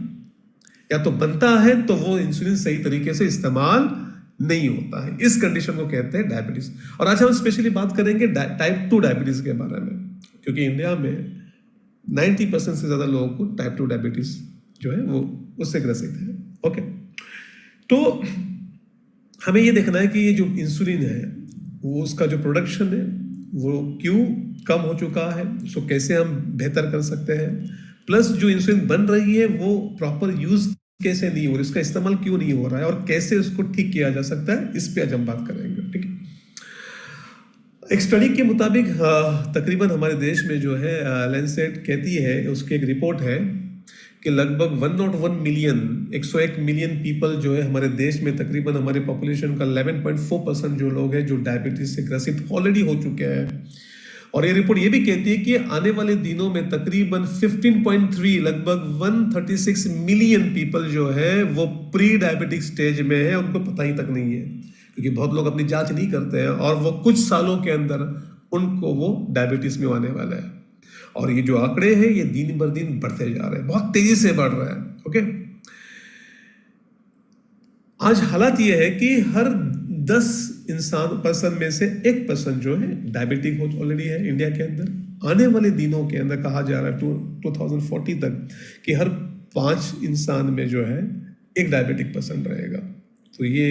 या तो बनता है तो वो इंसुलिन सही तरीके से इस्तेमाल नहीं होता है। इस कंडीशन को कहते हैं डायबिटीज। और आज हम स्पेशली बात करेंगे टाइप 2 डायबिटीज के बारे में, क्योंकि इंडिया में 90% से ज्यादा लोगों को टाइप 2 डायबिटीज जो है वो उससे ग्रसित है, ओके। तो हमें ये देखना है कि ये जो इंसुलिन है वो उसका जो प्रोडक्शन है वो क्यों कम हो चुका है, उसको कैसे हम बेहतर कर सकते हैं, प्लस जो इंसुलिन बन रही है वो प्रॉपर यूज कैसे नहीं हो रही, उसका इस्तेमाल क्यों नहीं हो रहा है, और कैसे उसको ठीक किया जा सकता है, इस पे आज हम बात करेंगे, ठीक है। एक स्टडी के मुताबिक तकरीबन हमारे देश में जो है लैंसेट कहती है, उसकी एक रिपोर्ट है कि लगभग 101 मिलियन 101 मिलियन पीपल जो है हमारे देश में, तकरीबन हमारे पॉपुलेशन का 11.4% जो लोग हैं जो डायबिटीज से ग्रसित ऑलरेडी हो चुके हैं। और ये रिपोर्ट ये भी कहती है कि आने वाले दिनों में तकरीबन 15.3 लगभग 136 मिलियन पीपल जो है वो प्री डायबिटिक स्टेज में है, उनको पता ही तक नहीं है, क्योंकि बहुत लोग अपनी जांच नहीं करते हैं, और वो कुछ सालों के अंदर उनको वो डायबिटीज में आने वाला है। और ये जो आंकड़े हैं ये दिन बर दिन बढ़ते जा रहे हैं, बहुत तेजी से बढ़ रहा है, ओके। आज हालात ये है कि हर 10 पर्सन में से 1% जो है डायबिटिक हो ऑलरेडी है इंडिया के अंदर। आने वाले दिनों के अंदर कहा जा रहा है 2040 तक कि हर 5 इंसान में जो है एक डायबिटिक पर्सन रहेगा। तो ये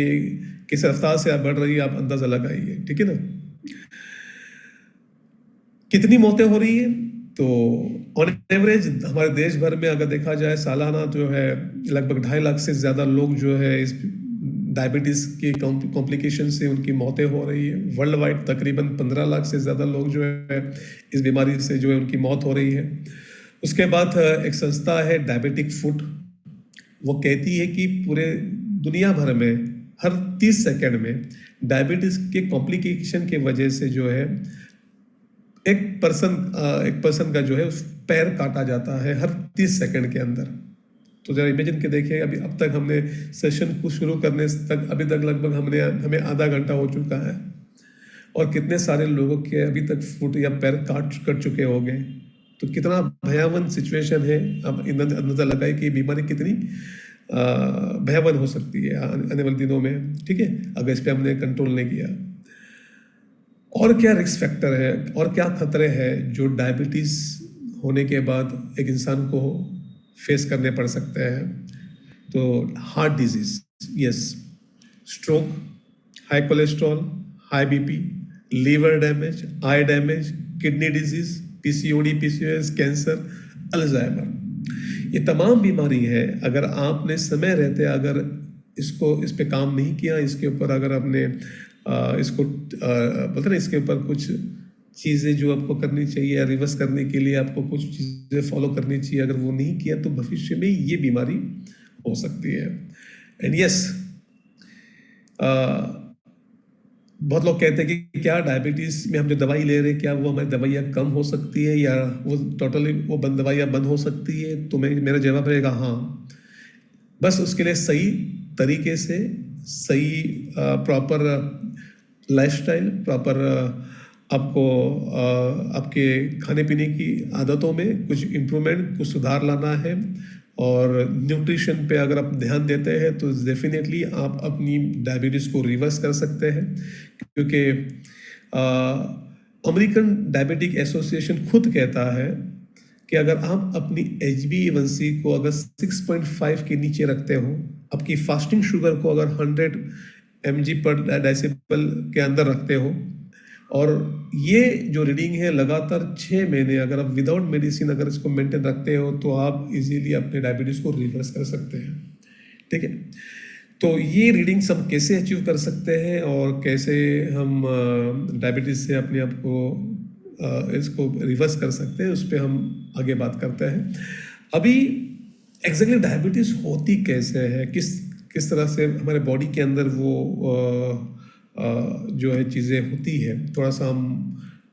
किस रफ्तार से आप बढ़ रही है आप अंदाजा लगाइए, ठीक है ना। कितनी मौतें हो रही है, तो ऑन एवरेज हमारे देश भर में अगर देखा जाए सालाना जो है लगभग 2.5 लाख से ज़्यादा लोग जो है इस डायबिटीज़ के कॉम्प्लिकेशन से उनकी मौतें हो रही है। वर्ल्ड वाइड तकरीबन 15 लाख से ज़्यादा लोग जो है इस बीमारी से जो है उनकी मौत हो रही है। उसके बाद एक संस्था है डायबिटिक फुट, वो कहती है कि पूरे दुनिया भर में हर 30 सेकंड में डायबिटीज़ के कॉम्प्लिकेशन की वजह से जो है एक पर्सन का जो है पैर काटा जाता है हर 30 सेकंड के अंदर। तो जरा इमेजिन के देखिए, अभी अब तक हमने सेशन को शुरू करने तक अभी तक लगभग हमें आधा घंटा हो चुका है और कितने सारे लोगों के अभी तक फुट या पैर कट चुके हो गए। तो कितना भयावन सिचुएशन है। अब अंदाजा लगाए कि बीमारी कितनी भयावन हो सकती है आने वाले दिनों में, ठीक है, अगर इस पर हमने कंट्रोल नहीं किया। और क्या रिस्क फैक्टर है और क्या खतरे हैं जो डायबिटीज़ होने के बाद एक इंसान को फेस करने पड़ सकते हैं। तो heart disease, yes, stroke, high cholesterol, high BP, liver damage, eye damage, kidney disease, PCOD, PCOS, cancer, Alzheimer, ये तमाम बीमारी है। अगर आपने समय रहते अगर इस पे काम नहीं किया, इसके ऊपर अगर आपने इसको बोलते ना, इसके ऊपर कुछ चीज़ें जो आपको करनी चाहिए या रिवर्स करने के लिए आपको कुछ चीज़ें फॉलो करनी चाहिए, अगर वो नहीं किया तो भविष्य में ये बीमारी हो सकती है। एंड यस, बहुत लोग कहते हैं कि क्या डायबिटीज़ में हम जो दवाई ले रहे हैं क्या वो हमारी दवाइयाँ कम हो सकती है या वो टोटली वो दवाइयाँ बंद हो सकती है। तो मेरा जवाब रहेगा हाँ, बस उसके लिए सही तरीके से सही प्रॉपर लाइफस्टाइल, प्रॉपर आपको आपके खाने पीने की आदतों में कुछ इम्प्रूवमेंट, कुछ सुधार लाना है। और न्यूट्रिशन पे अगर आप ध्यान देते हैं तो डेफिनेटली आप अपनी डायबिटीज़ को रिवर्स कर सकते हैं, क्योंकि अमेरिकन डायबिटिक एसोसिएशन खुद कहता है कि अगर आप अपनी HbA1c को अगर 6.5 के नीचे रखते हो, आपकी फास्टिंग शुगर को अगर 100 mg/डेसिबल के अंदर रखते हो, और ये जो रीडिंग है लगातार 6 महीने अगर आप विदाउट मेडिसिन अगर इसको मेंटेन रखते हो तो आप इजीली अपने डायबिटीज़ को रिवर्स कर सकते हैं, ठीक है। तो ये रीडिंग्स हम कैसे अचीव कर सकते हैं और कैसे हम डायबिटीज़ से अपने आप को इसको रिवर्स कर सकते हैं, उस पर हम आगे बात करते हैं। अभी एग्जैक्टली डायबिटीज़ होती कैसे है, किस तरह से हमारे बॉडी के अंदर वो जो है चीज़ें होती है, थोड़ा सा हम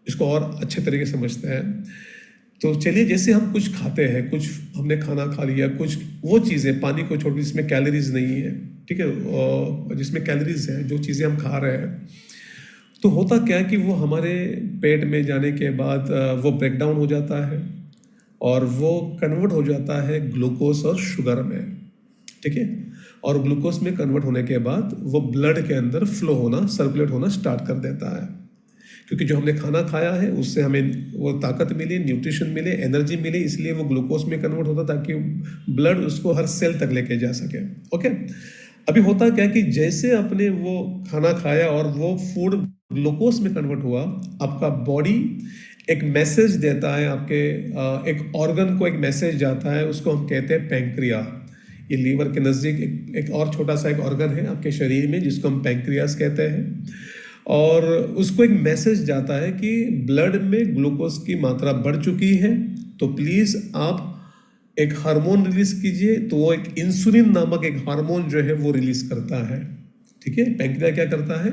इसको और अच्छे तरीके से समझते हैं। तो चलिए, जैसे हम कुछ खाते हैं, कुछ हमने खाना खा लिया, कुछ वो चीज़ें पानी को छोड़ जिसमें कैलोरीज नहीं है, ठीक है, और जिसमें कैलोरीज है जो चीज़ें हम खा रहे हैं, तो होता क्या है कि वो हमारे पेट में जाने के बाद वो ब्रेक डाउन हो जाता है और वो कन्वर्ट हो जाता है ग्लूकोज और शुगर में, ठीक है। और ग्लूकोज में कन्वर्ट होने के बाद वो ब्लड के अंदर फ्लो होना, सर्कुलेट होना स्टार्ट कर देता है, क्योंकि जो हमने खाना खाया है उससे हमें वो ताकत मिले, न्यूट्रिशन मिले, एनर्जी मिले, इसलिए वो ग्लूकोज में कन्वर्ट होता ताकि ब्लड उसको हर सेल तक लेके जा सके। ओके, अभी होता क्या कि जैसे आपने वो खाना खाया और वो फूड ग्लूकोज में कन्वर्ट हुआ, आपका बॉडी एक मैसेज देता है, आपके एक ऑर्गन को एक मैसेज जाता है, उसको हम कहते हैं पैंक्रिया। ये लीवर के नज़दीक एक और छोटा सा एक ऑर्गन है आपके शरीर में जिसको हम पैंक्रियास कहते हैं, और उसको एक मैसेज जाता है कि ब्लड में ग्लूकोज की मात्रा बढ़ चुकी है, तो प्लीज़ आप एक हार्मोन रिलीज कीजिए। तो वो एक इंसुलिन नामक एक हार्मोन जो है वो रिलीज करता है, ठीक है। पैंक्रिया क्या करता है,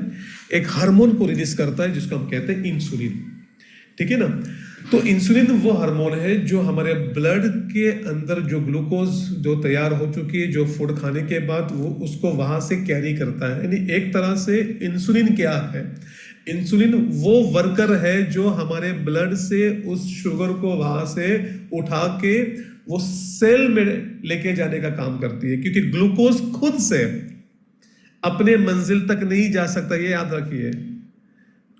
एक हार्मोन को रिलीज करता है जिसको हम कहते हैं इंसुलिन, ठीक है ना। तो इंसुलिन वो हार्मोन है जो हमारे ब्लड के अंदर जो ग्लूकोज जो तैयार हो चुकी है जो फूड खाने के बाद, वो उसको वहां से कैरी करता है। यानी एक तरह से इंसुलिन क्या है, इंसुलिन वो वर्कर है जो हमारे ब्लड से उस शुगर को वहां से उठा के वो सेल में लेके जाने का काम करती है, क्योंकि ग्लूकोज खुद से अपने मंजिल तक नहीं जा सकता, ये याद रखिए।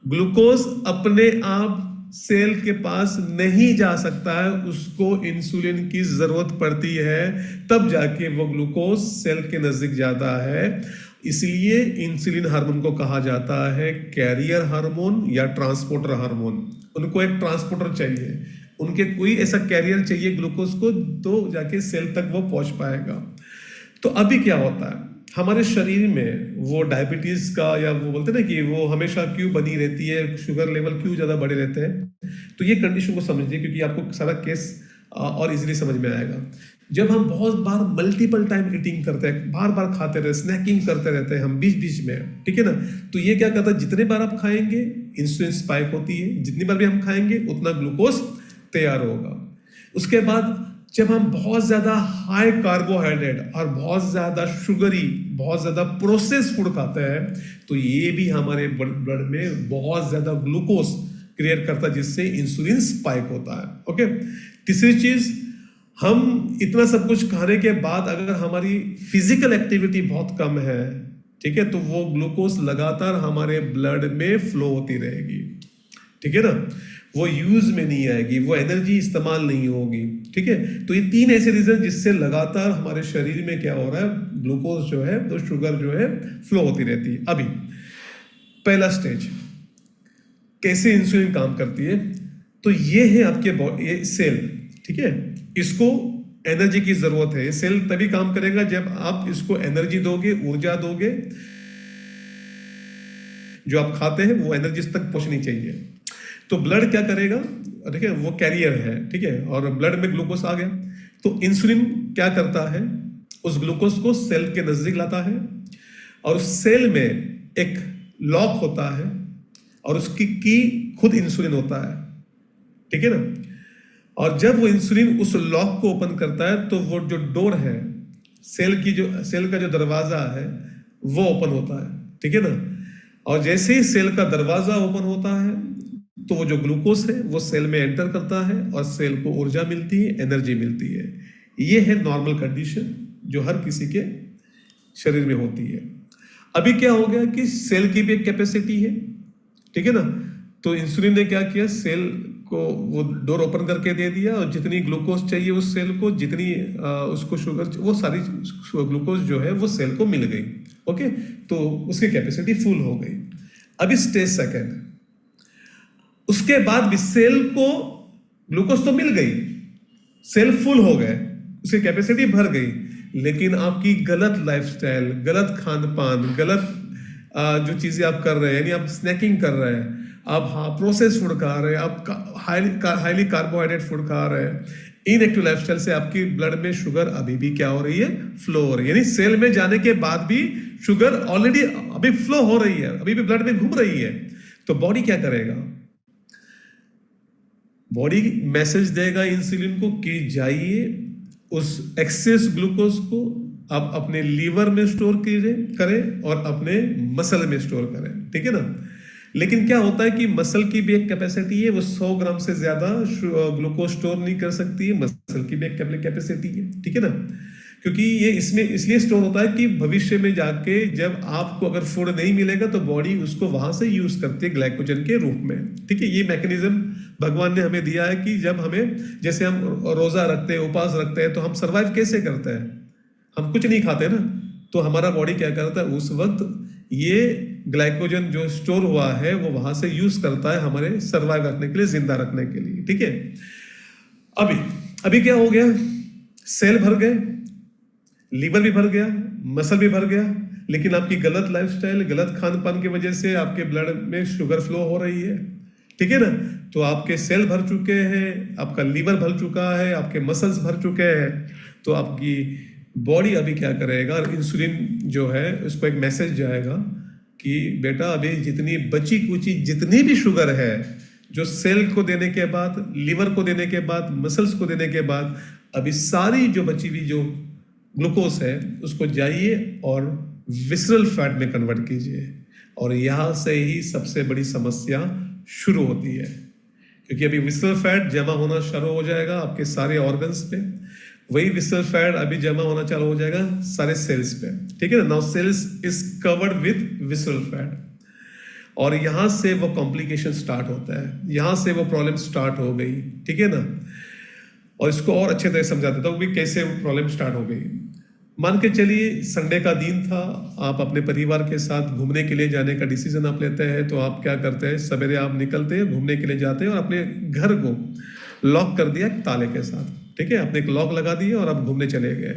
ग्लूकोज अपने आप सेल के पास नहीं जा सकता है, उसको इंसुलिन की जरूरत पड़ती है, तब जाके वो ग्लूकोज सेल के नजदीक जाता है। इसलिए इंसुलिन हार्मोन को कहा जाता है कैरियर हार्मोन या ट्रांसपोर्टर हार्मोन। उनको एक ट्रांसपोर्टर चाहिए, उनके कोई ऐसा कैरियर चाहिए ग्लूकोज को, तो जाके सेल तक वो पहुंच पाएगा। तो अभी क्या होता है हमारे शरीर में, वो डायबिटीज का, या वो बोलते हैं ना कि वो हमेशा क्यों बनी रहती है, शुगर लेवल क्यों ज्यादा बढ़े रहते हैं, तो ये कंडीशन को समझिए, क्योंकि आपको सारा केस और इजीली समझ में आएगा। जब हम बहुत बार मल्टीपल टाइम ईटिंग करते हैं, बार बार खाते रहते, स्नैकिंग करते रहते हैं हम बीच बीच में, ठीक है ना, तो ये क्या करता है, जितने बार आप खाएंगे इंसुलिन स्पाइक होती है, जितनी बार भी हम खाएंगे उतना ग्लूकोज तैयार होगा। उसके बाद जब हम बहुत ज्यादा हाई कार्बोहाइड्रेट और बहुत ज्यादा शुगरी, बहुत ज्यादा प्रोसेस फूड खाते हैं, तो ये भी हमारे ब्लड में बहुत ज्यादा ग्लूकोज क्रिएट करता है, जिससे इंसुलिन स्पाइक होता है। ओके, तीसरी चीज, हम इतना सब कुछ खाने के बाद अगर हमारी फिजिकल एक्टिविटी बहुत कम है, ठीक है, तो वो ग्लूकोज लगातार हमारे ब्लड में फ्लो होती रहेगी, ठीक है ना, वो यूज में नहीं आएगी, वो एनर्जी इस्तेमाल नहीं होगी, ठीक है। तो ये तीन ऐसे रीजन जिससे लगातार हमारे शरीर में क्या हो रहा है, ग्लूकोज जो है, तो शुगर जो है फ्लो होती रहती है। अभी पहला स्टेज, कैसे इंसुलिन काम करती है, तो ये है आपके ये सेल, ठीक है, इसको एनर्जी की जरूरत है। ये सेल तभी काम करेगा जब आप इसको एनर्जी दोगे, ऊर्जा दोगे, जो आप खाते हैं वो एनर्जी तक पहुंचनी चाहिए। तो ब्लड क्या करेगा, ठीक है, वो कैरियर है, ठीक है, और ब्लड में ग्लूकोज आ गया, तो इंसुलिन क्या करता है, उस ग्लूकोज को सेल के नजदीक लाता है, और उस सेल में एक लॉक होता है, और उसकी की खुद इंसुलिन होता है, ठीक है ना। और जब वो इंसुलिन उस लॉक को ओपन करता है, तो वो जो डोर है, सेल का जो दरवाजा है वो ओपन होता है, ठीक है ना। और जैसे ही सेल का दरवाजा ओपन होता है, तो वो जो ग्लूकोज है वो सेल में एंटर करता है, और सेल को ऊर्जा मिलती है, एनर्जी मिलती है। ये है नॉर्मल कंडीशन जो हर किसी के शरीर में होती है। अभी क्या हो गया कि सेल की भी एक कैपेसिटी है, ठीक है ना, तो इंसुलिन ने क्या किया, सेल को वो डोर ओपन करके दे दिया, और जितनी ग्लूकोज चाहिए उस सेल को, जितनी उसको शुगर, वो सारी ग्लूकोज जो है वो सेल को मिल गई। ओके, तो उसकी कैपेसिटी फुल हो गई। अभी स्टेज सेकंड, उसके बाद भी सेल को ग्लूकोज तो मिल गई, सेल फुल हो गए, उसकी कैपेसिटी भर गई, लेकिन आपकी गलत लाइफस्टाइल, गलत खान पान, गलत जो चीजें आप कर रहे हैं, यानी आप स्नैकिंग कर रहे हैं, आप प्रोसेस फूड खा रहे हैं, आप हाईली कार्बोहाइड्रेट फूड खा रहे हैं, इनएक्टिव लाइफस्टाइल से आपकी ब्लड में शुगर अभी भी क्या हो रही है, फ्लो हो रही है। यानी सेल में जाने के बाद भी शुगर ऑलरेडी अभी फ्लो हो रही है, अभी भी ब्लड में घूम रही है। तो बॉडी क्या करेगा, बॉडी मैसेज देगा इंसुलिन को कि जाइए उस एक्सेस ग्लूकोज को आप अपने लीवर में स्टोर करें और अपने मसल में स्टोर करें, ठीक है ना। लेकिन क्या होता है कि मसल की भी एक कैपेसिटी है, वो 100 ग्राम से ज्यादा ग्लूकोज स्टोर नहीं कर सकती है, मसल की भी एक कैपेसिटी है, ठीक है ना। क्योंकि ये इसमें इसलिए स्टोर होता है कि भविष्य में जाके जब आपको अगर फूड नहीं मिलेगा तो बॉडी उसको वहां से यूज करती है ग्लाइकोजन के रूप में, ठीक है। ये मैकेनिज्म भगवान ने हमें दिया है कि जब हमें, जैसे हम रोजा रखते हैं, उपवास रखते हैं, तो हम सर्वाइव कैसे करते हैं, हम कुछ नहीं खाते ना, तो हमारा बॉडी क्या करता है, उस वक्त ये ग्लाइकोजन जो स्टोर हुआ है वो वहां से यूज करता है हमारे सर्वाइव रखने के लिए, जिंदा रखने के लिए, ठीक है। अभी क्या हो गया, सेल भर गए, लीवर भी भर गया, मसल भी भर गया, लेकिन आपकी गलत लाइफस्टाइल, गलत खान पान की वजह से आपके ब्लड में शुगर फ्लो हो रही है, ठीक है ना। तो आपके सेल भर चुके हैं, आपका लीवर भर चुका है, आपके मसल्स भर चुके हैं, तो आपकी बॉडी अभी क्या करेगा, इंसुलिन जो है उसको एक मैसेज जाएगा कि बेटा अभी जितनी बची कुची जितनी भी शुगर है, जो सेल को देने के बाद, लीवर को देने के बाद, मसल्स को देने के बाद, अभी सारी जो बची हुई जो ग्लूकोज है उसको जाइए और विसरल फैट में कन्वर्ट कीजिए। और यहां से ही सबसे बड़ी समस्या शुरू होती है, क्योंकि अभी विसरल फैट जमा होना शुरू हो जाएगा आपके सारे ऑर्गन्स पे, वही विसरल फैट अभी जमा होना चालू हो जाएगा सारे सेल्स पे, ठीक है ना। Now cells is covered with visceral fat, और यहां से वो कॉम्प्लिकेशन स्टार्ट होता है, यहां से वो प्रॉब्लम स्टार्ट हो गई, ठीक है ना। और इसको और अच्छे तरह समझा देता हूं कि कैसे प्रॉब्लम स्टार्ट हो गई। मान के चलिए संडे का दिन था, आप अपने परिवार के साथ घूमने के लिए जाने का डिसीजन आप लेते हैं, तो आप क्या करते हैं, सवेरे आप निकलते हैं, घूमने के लिए जाते हैं और अपने घर को लॉक कर दिया ताले के साथ, ठीक है, आपने एक लॉक लगा दिया और आप घूमने चले गए।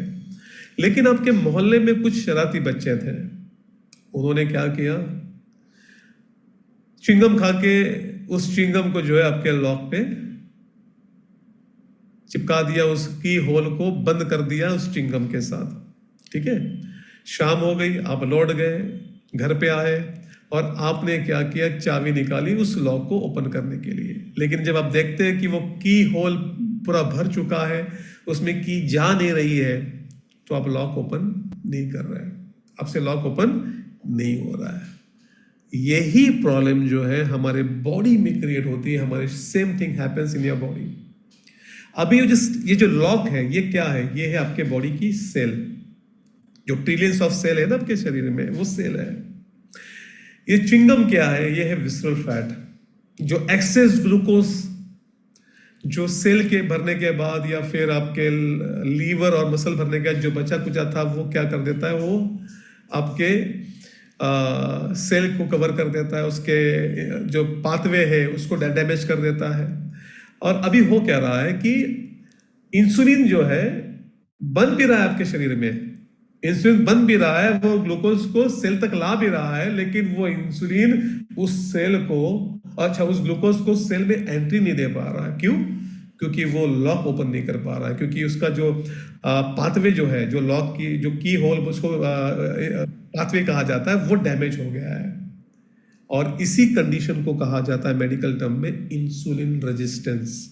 लेकिन आपके मोहल्ले में कुछ शरारती बच्चे थे, उन्होंने क्या किया, चिंगम खा के उस चिंगम को जो है आपके लॉक पे चिपका दिया, उसकी होल को बंद कर दिया उस चिंगम के साथ, ठीक है। शाम हो गई, आप लौट गए, घर पे आए और आपने क्या किया, चाबी निकाली उस लॉक को ओपन करने के लिए। लेकिन जब आप देखते हैं कि वो की होल पूरा भर चुका है, उसमें की जा नहीं रही है, तो आप लॉक ओपन नहीं कर रहे हैं, आपसे लॉक ओपन नहीं हो रहा है। यही प्रॉब्लम जो है हमारे बॉडी में क्रिएट होती है, हमारे same thing happens in your body. अभी ये जो लॉक है, ये क्या है, ये है आपके बॉडी की सेल, जो ट्रिलियंस ऑफ सेल है ना आपके शरीर में, वो सेल है। ये चिंगम क्या है, ये है विसरल फैट, जो एक्सेस ग्लूकोज जो सेल के भरने के बाद या फिर आपके लीवर और मसल भरने के बाद जो बचा कुचा था, वो क्या कर देता है, वो आपके सेल को कवर कर देता है, उसके जो पाथवे है उसको डैमेज कर देता है। और अभी हो क्या रहा है कि इंसुलिन जो है बन भी रहा है आपके शरीर में, इंसुलिन बन भी रहा है, वो ग्लूकोज को सेल तक ला भी रहा है, लेकिन वो इंसुलिन उस सेल को, अच्छा, उस ग्लूकोज को सेल में एंट्री नहीं दे पा रहा है। क्यों? क्योंकि वो लॉक ओपन नहीं कर पा रहा है, क्योंकि उसका जो पाथवे जो है, जो लॉक की जो की होल उसको पाथवे कहा जाता है, वो डैमेज हो गया है। और इसी कंडीशन को कहा जाता है मेडिकल टर्म में इंसुलिन रेजिस्टेंस,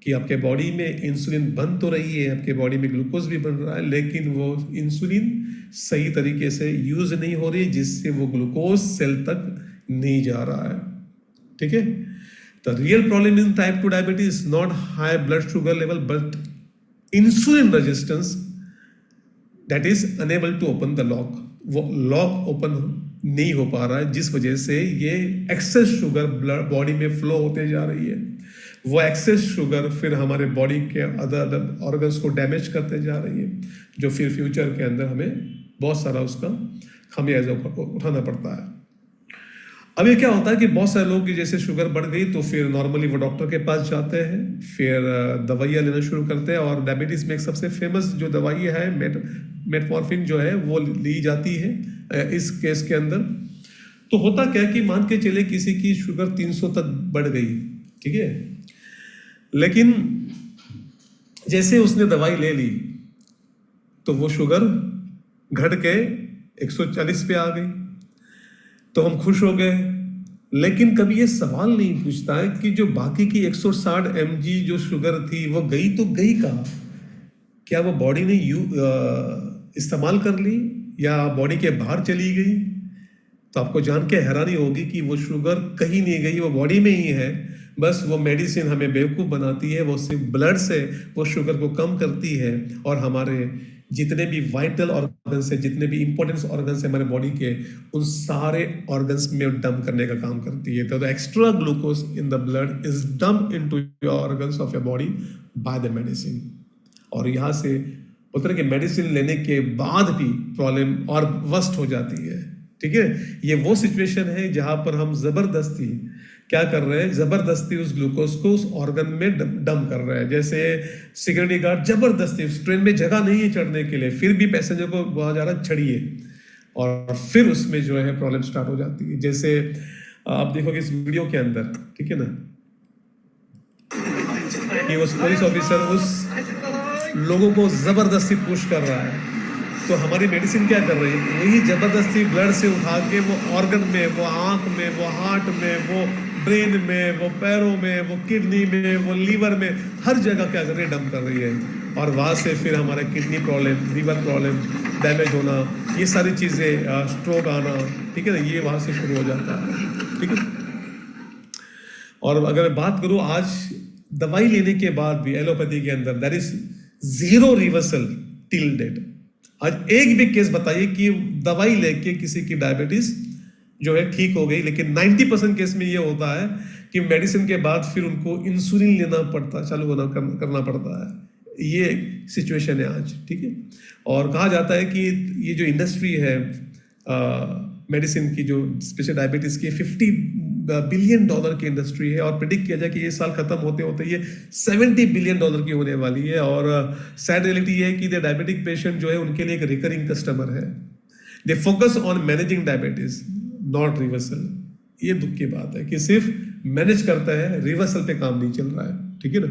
कि आपके बॉडी में इंसुलिन बन तो रही है, आपके बॉडी में ग्लूकोज भी बन रहा है, लेकिन वो इंसुलिन सही तरीके से यूज नहीं हो रही, जिससे वो ग्लूकोज सेल तक नहीं जा रहा है, ठीक है। The real problem in type 2 diabetes is not high blood sugar level but insulin resistance that is unable to open the lock. वो लॉक ओपन नहीं हो पा रहा है, जिस वजह से ये एक्सेस शुगर ब्लड बॉडी में फ्लो होते जा रही है। वो एक्सेस शुगर फिर हमारे बॉडी के अदर ऑर्गन्स को डैमेज करते जा रही है, जो फिर फ्यूचर के अंदर हमें बहुत सारा उसका खामियाजा उठाना पड़ता है। अब ये क्या होता है कि बहुत सारे लोग की जैसे शुगर बढ़ गई तो फिर नॉर्मली वो डॉक्टर के पास जाते हैं, फिर दवाइयाँ लेना शुरू करते हैं। और डायबिटीज़ में एक सबसे फेमस जो दवाई है मेटफॉर्मिन जो है वो ली जाती है इस केस के अंदर। तो होता क्या कि मान के चले किसी की शुगर 300 तक बढ़ गई, ठीक है, लेकिन जैसे उसने दवाई ले ली तो वो शुगर घट के 140 पे आ गई, तो हम खुश हो गए। लेकिन कभी ये सवाल नहीं पूछता है कि जो बाकी की 160 mg जो शुगर थी वो गई तो गई कहाँ? क्या वो बॉडी ने इस्तेमाल कर ली या बॉडी के बाहर चली गई? तो आपको जान के हैरानी होगी कि वो शुगर कहीं नहीं गई, वो बॉडी में ही है। बस वो मेडिसिन हमें बेवकूफ़ बनाती है, वो सिर्फ ब्लड से वो शुगर को कम करती है और हमारे जितने भी वाइटल ऑर्गन्स है, जितने भी इंपॉर्टेंट ऑर्गन्स है हमारे बॉडी के, उन सारे ऑर्गन्स में डंप करने का काम करती है। तो the extra glucose in the blood is dump into your organs of your body by the medicine. और यहाँ से उतर के मेडिसिन लेने के बाद भी प्रॉब्लम और वर्स्ट हो जाती है, ठीक है। ये वो सिचुएशन है जहां पर हम जबरदस्ती क्या कर रहे हैं, जबरदस्ती उस ग्लूकोज को उस ऑर्गन में डंप कर रहे हैं। जैसे सिक्योरिटी गार्ड जबरदस्ती, उस ट्रेन में जगह नहीं है चढ़ने के लिए, फिर भी पैसेंजर को बहुत ज़्यादा चढ़िए, और फिर उसमें जो है प्रॉब्लम स्टार्ट हो जाती है। जैसे आप देखोगे इस वीडियो के अंदर, ठीक है ना, कि उस पुलिस ऑफिसर उस लोगों को जबरदस्ती पुश कर रहा है, तो हमारी मेडिसिन क्या कर रही है, वही जबरदस्ती ब्लड से उठा के वो ऑर्गन में, वो आंख में, वो हार्ट में, वो ब्रेन में, वो पैरों में, वो किडनी में, वो लीवर में, हर जगह क्या कर रही है, डंप कर रही है। और वहाँ से फिर हमारा kidney problem, liver problem, damage होना, ये सारी चीज़ें, स्ट्रोक आना, ठीक है ना, ये वहाँ से शुरू हो जाता है, ठीक है। और अगर मैं बात करूँ आज दवाई लेने के बाद भी एलोपैथी के अंदर there is 0 reversal till date. आज एक भी केस बताइए कि दवाई लेके किसी की डायबिटीज जो है ठीक हो गई, लेकिन 90% केस में ये होता है कि मेडिसिन के बाद फिर उनको इंसुलिन लेना पड़ता, चालू करना पड़ता है। ये सिचुएशन है आज, ठीक है। और कहा जाता है कि ये जो इंडस्ट्री है मेडिसिन की, जो स्पेशल डायबिटीज की, $50 बिलियन की इंडस्ट्री है, और प्रिडिक्ट किया जाए कि ये साल खत्म होते होते ये $70 बिलियन की होने वाली है। और सैड रियलिटी ये है कि द डायबिटिक पेशेंट जो है उनके लिए एक रिकरिंग कस्टमर है। They focus on managing diabetes, not reversal. ये दुख की बात है कि सिर्फ मैनेज करता है, रिवर्सल पे काम नहीं चल रहा है, ठीक है ना।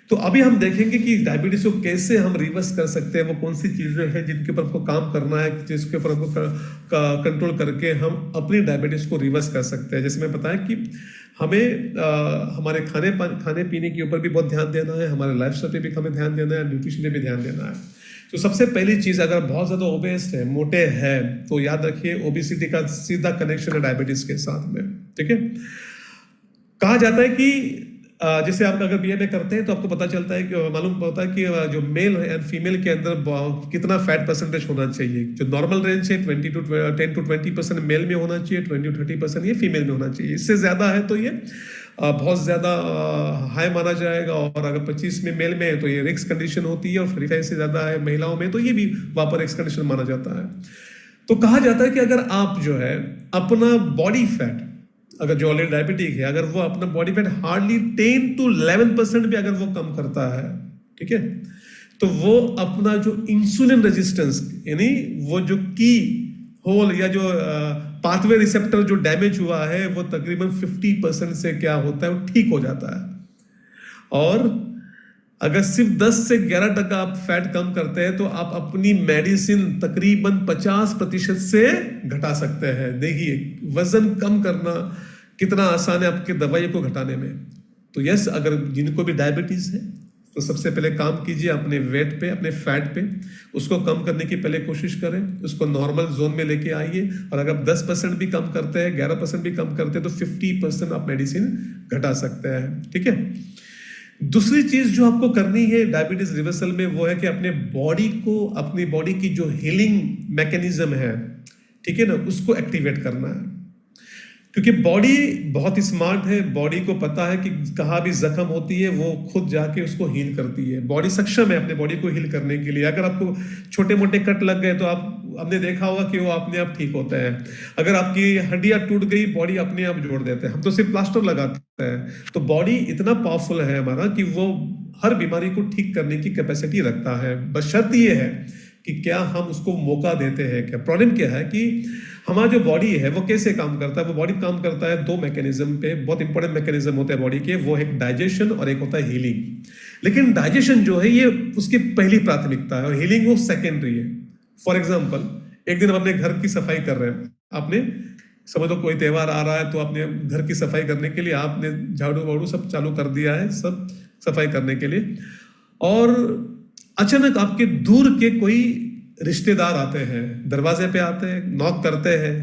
तो अभी हम देखेंगे कि डायबिटीज को कैसे हम रिवर्स कर सकते हैं, वो कौन सी चीजें हैं जिनके ऊपर हमको काम करना है, जिसके ऊपर हमको कंट्रोल करके हम अपनी डायबिटीज को रिवर्स कर सकते हैं। जैसे मैं बताया कि हमें हमारे खाने पीने के ऊपर भी बहुत ध्यान देना है, हमारे लाइफस्टाइल पे भी हमें ध्यान देना है, न्यूट्रिशन पे भी ध्यान देना है। तो सबसे पहली चीज, अगर बहुत ज्यादा ओबेस है, मोटे हैं, तो याद रखिए ओबेसिटी का सीधा कनेक्शन है डायबिटीज के साथ में, ठीक है। कहा जाता है कि जैसे आप अगर बीएमए करते हैं तो आपको पता चलता है कि मालूम होता है कि जो मेल एंड फीमेल के अंदर कितना फैट परसेंटेज होना चाहिए। जो नॉर्मल रेंज है 10 to 20% मेल में होना चाहिए, 20 to 30% ये फीमेल में होना चाहिए। इससे ज्यादा है तो ये बहुत ज्यादा हाई माना जाएगा, और अगर 25 में मेल में है तो ये रिस्क कंडीशन होती है, और 45 से ज्यादा है महिलाओं में तो ये भी वहां पर रिस्क कंडीशन माना जाता है। तो कहा जाता है कि अगर आप जो है अपना बॉडी फैट, अगर जो ऑलरेडी डायबिटिक है, अगर वो अपना बॉडी फैट हार्डली 10 to 11% भी अगर वो कम करता है, ठीक है, तो वो अपना जो इंसुलिन रेजिस्टेंस, यानी वो जो की होल या जो पाथवे रिसेप्टर जो डैमेज हुआ है, वो तकरीबन 50% से क्या होता है, वो ठीक हो जाता है। और अगर सिर्फ 10 से 11% आप फैट कम करते हैं तो आप अपनी मेडिसिन तकरीबन 50% से घटा सकते हैं। देखिए वजन कम करना कितना आसान है आपके दवाई को घटाने में। तो यस, अगर जिनको भी डायबिटीज है तो सबसे पहले काम कीजिए अपने वेट पे, अपने फैट पे, उसको कम करने की पहले कोशिश करें, उसको नॉर्मल जोन में लेके आइए। और अगर 10% भी कम करते हैं, 11% भी कम करते हैं, तो 50% आप मेडिसिन घटा सकते हैं, ठीक है। दूसरी चीज जो आपको करनी है डायबिटीज रिवर्सल में, वो है कि अपने बॉडी को, अपनी बॉडी की जो हीलिंग मैकेनिज्म है, ठीक है ना, उसको एक्टिवेट करना है। क्योंकि बॉडी बहुत ही स्मार्ट है, बॉडी को पता है कि कहाँ भी जख्म होती है वो खुद जाके उसको हील करती है। बॉडी सक्षम है अपने बॉडी को हील करने के लिए। अगर आपको छोटे मोटे कट लग गए तो आपने देखा होगा कि वो अपने आप ठीक होते हैं। अगर आपकी हड्डियां टूट गई, बॉडी अपने आप जोड़ देते हैं। हम तो सिर्फ प्लास्टर लगाते हैं। तो बॉडी इतना पावरफुल है हमारा कि वो हर बीमारी को ठीक करने की कैपेसिटी रखता है। बस शर्त ये है कि क्या हम उसको मौका देते हैं। क्या प्रॉब्लम क्या है कि हमारा जो बॉडी है वो कैसे काम करता है। वो बॉडी काम करता है दो मैकेनिज्म पे, बहुत इंपॉर्टेंट मैकेनिज्म होते हैं बॉडी के। वो एक डाइजेशन और एक होता है हीलिंग। लेकिन डाइजेशन जो है ये उसकी पहली प्राथमिकता है और हीलिंग वो सेकेंडरी है। फॉर एग्जाम्पल, एक दिन हम अपने घर की सफाई कर रहे हैं, आपने समझ लो कोई त्योहार आ रहा है तो आपने घर की सफाई करने के लिए आपने झाड़ू वाड़ू सब चालू कर दिया है, सब सफाई करने के लिए। और अचानक आपके दूर के कोई रिश्तेदार आते हैं, दरवाजे पे आते हैं, नॉक करते हैं,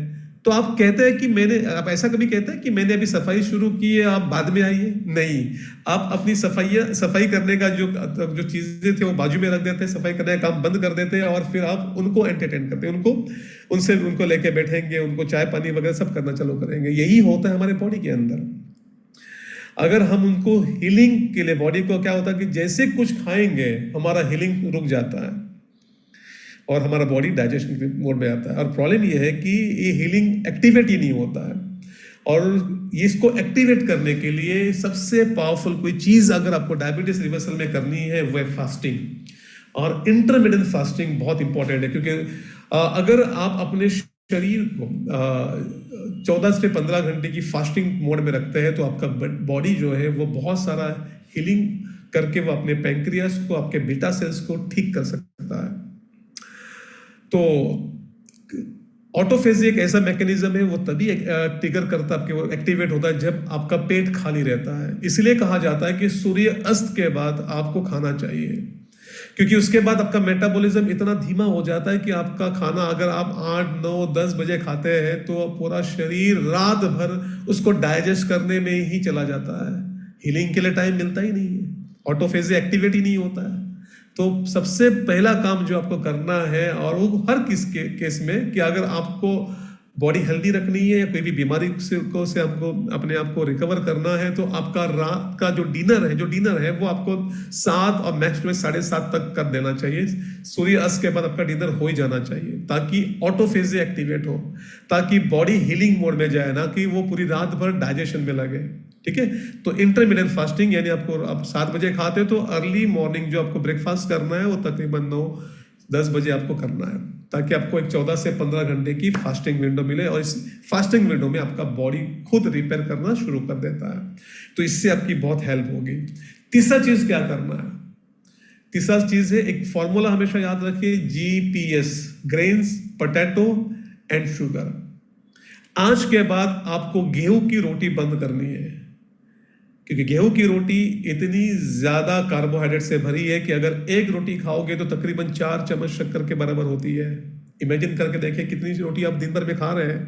तो आप कहते हैं कि आप ऐसा कभी कहते हैं कि मैंने अभी सफाई शुरू की है, आप बाद में आइए? नहीं, आप अपनी सफाई करने का जो चीजें थे वो बाजू में रख देते हैं, सफाई करने का काम बंद कर देते हैं और फिर आप उनको एंटरटेन करते हैं, उनको लेके बैठेंगे, उनको चाय पानी वगैरह सब करना चालू करेंगे। यही होता है हमारे बॉडी के अंदर। अगर हम उनको हीलिंग के लिए, बॉडी को क्या होता है कि जैसे कुछ खाएंगे हमारा हीलिंग रुक जाता है और हमारा बॉडी डाइजेशन मोड में आता है। और प्रॉब्लम ये है कि ये हीलिंग एक्टिवेट ही नहीं होता है। और इसको एक्टिवेट करने के लिए सबसे पावरफुल कोई चीज अगर आपको डायबिटीज रिवर्सल में करनी है वो है फास्टिंग। और इंटरमिटेंट फास्टिंग बहुत इंपॉर्टेंट है, क्योंकि अगर आप अपने शरीर को 14 से 15 घंटे की फास्टिंग मोड में रखते हैं तो आपका बॉडी जो है वो बहुत सारा हीलिंग करके वो अपने पैंक्रियास को, आपके बीटा सेल्स को ठीक कर सकता है। तो ऑटोफेज एक ऐसा मैकेनिज्म है, वो तभी ट्रिगर करता है, वो एक्टिवेट होता है जब आपका पेट खाली रहता है। इसलिए कहा जाता है कि सूर्य अस्त के बाद आपको खाना चाहिए, क्योंकि उसके बाद आपका मेटाबॉलिज्म इतना धीमा हो जाता है कि आपका खाना अगर आप 8, 9, 10 बजे खाते हैं तो पूरा शरीर रात भर उसको डाइजेस्ट करने में ही चला जाता है। हीलिंग के लिए टाइम मिलता ही नहीं है, ऑटोफेज एक्टिवेट ही नहीं होता है। तो सबसे पहला काम जो आपको करना है, और वो हर केस में, कि अगर आपको बॉडी हेल्दी रखनी है या कोई भी बीमारी से हमको अपने आप को रिकवर करना है, तो आपका रात का जो डिनर है वो आपको 7 और मैक्स में 7:30 तक कर देना चाहिए। सूर्य अस्त के बाद आपका डिनर हो ही जाना चाहिए, ताकि ऑटोफेज एक्टिवेट हो, ताकि बॉडी हीलिंग मोड में जाए, ना कि वो पूरी रात भर डाइजेशन में लगे। ठीक है, तो इंटरमीडिएट फास्टिंग यानी आप 7 बजे खाते हो तो अर्ली मॉर्निंग जो आपको ब्रेकफास्ट करना है वो तकरीबन 9-10 बजे आपको करना है, ताकि आपको एक 14 से 15 घंटे की फास्टिंग विंडो मिले, और इस फास्टिंग विंडो में आपका बॉडी खुद रिपेयर करना शुरू कर देता है, तो इससे आपकी बहुत हेल्प होगी। तीसरा चीज क्या करना है? तीसरा चीज है, एक फॉर्मूला हमेशा याद रखिए, GPS, grains, potato and sugar. आज के बाद आपको गेहूं की रोटी बंद करनी है, क्योंकि गेहूं की रोटी इतनी ज्यादा कार्बोहाइड्रेट से भरी है कि अगर एक रोटी खाओगे तो तकरीबन 4 चम्मच शक्कर के बराबर होती है। इमेजिन करके देखिए कितनी रोटी आप दिन भर में खा रहे हैं।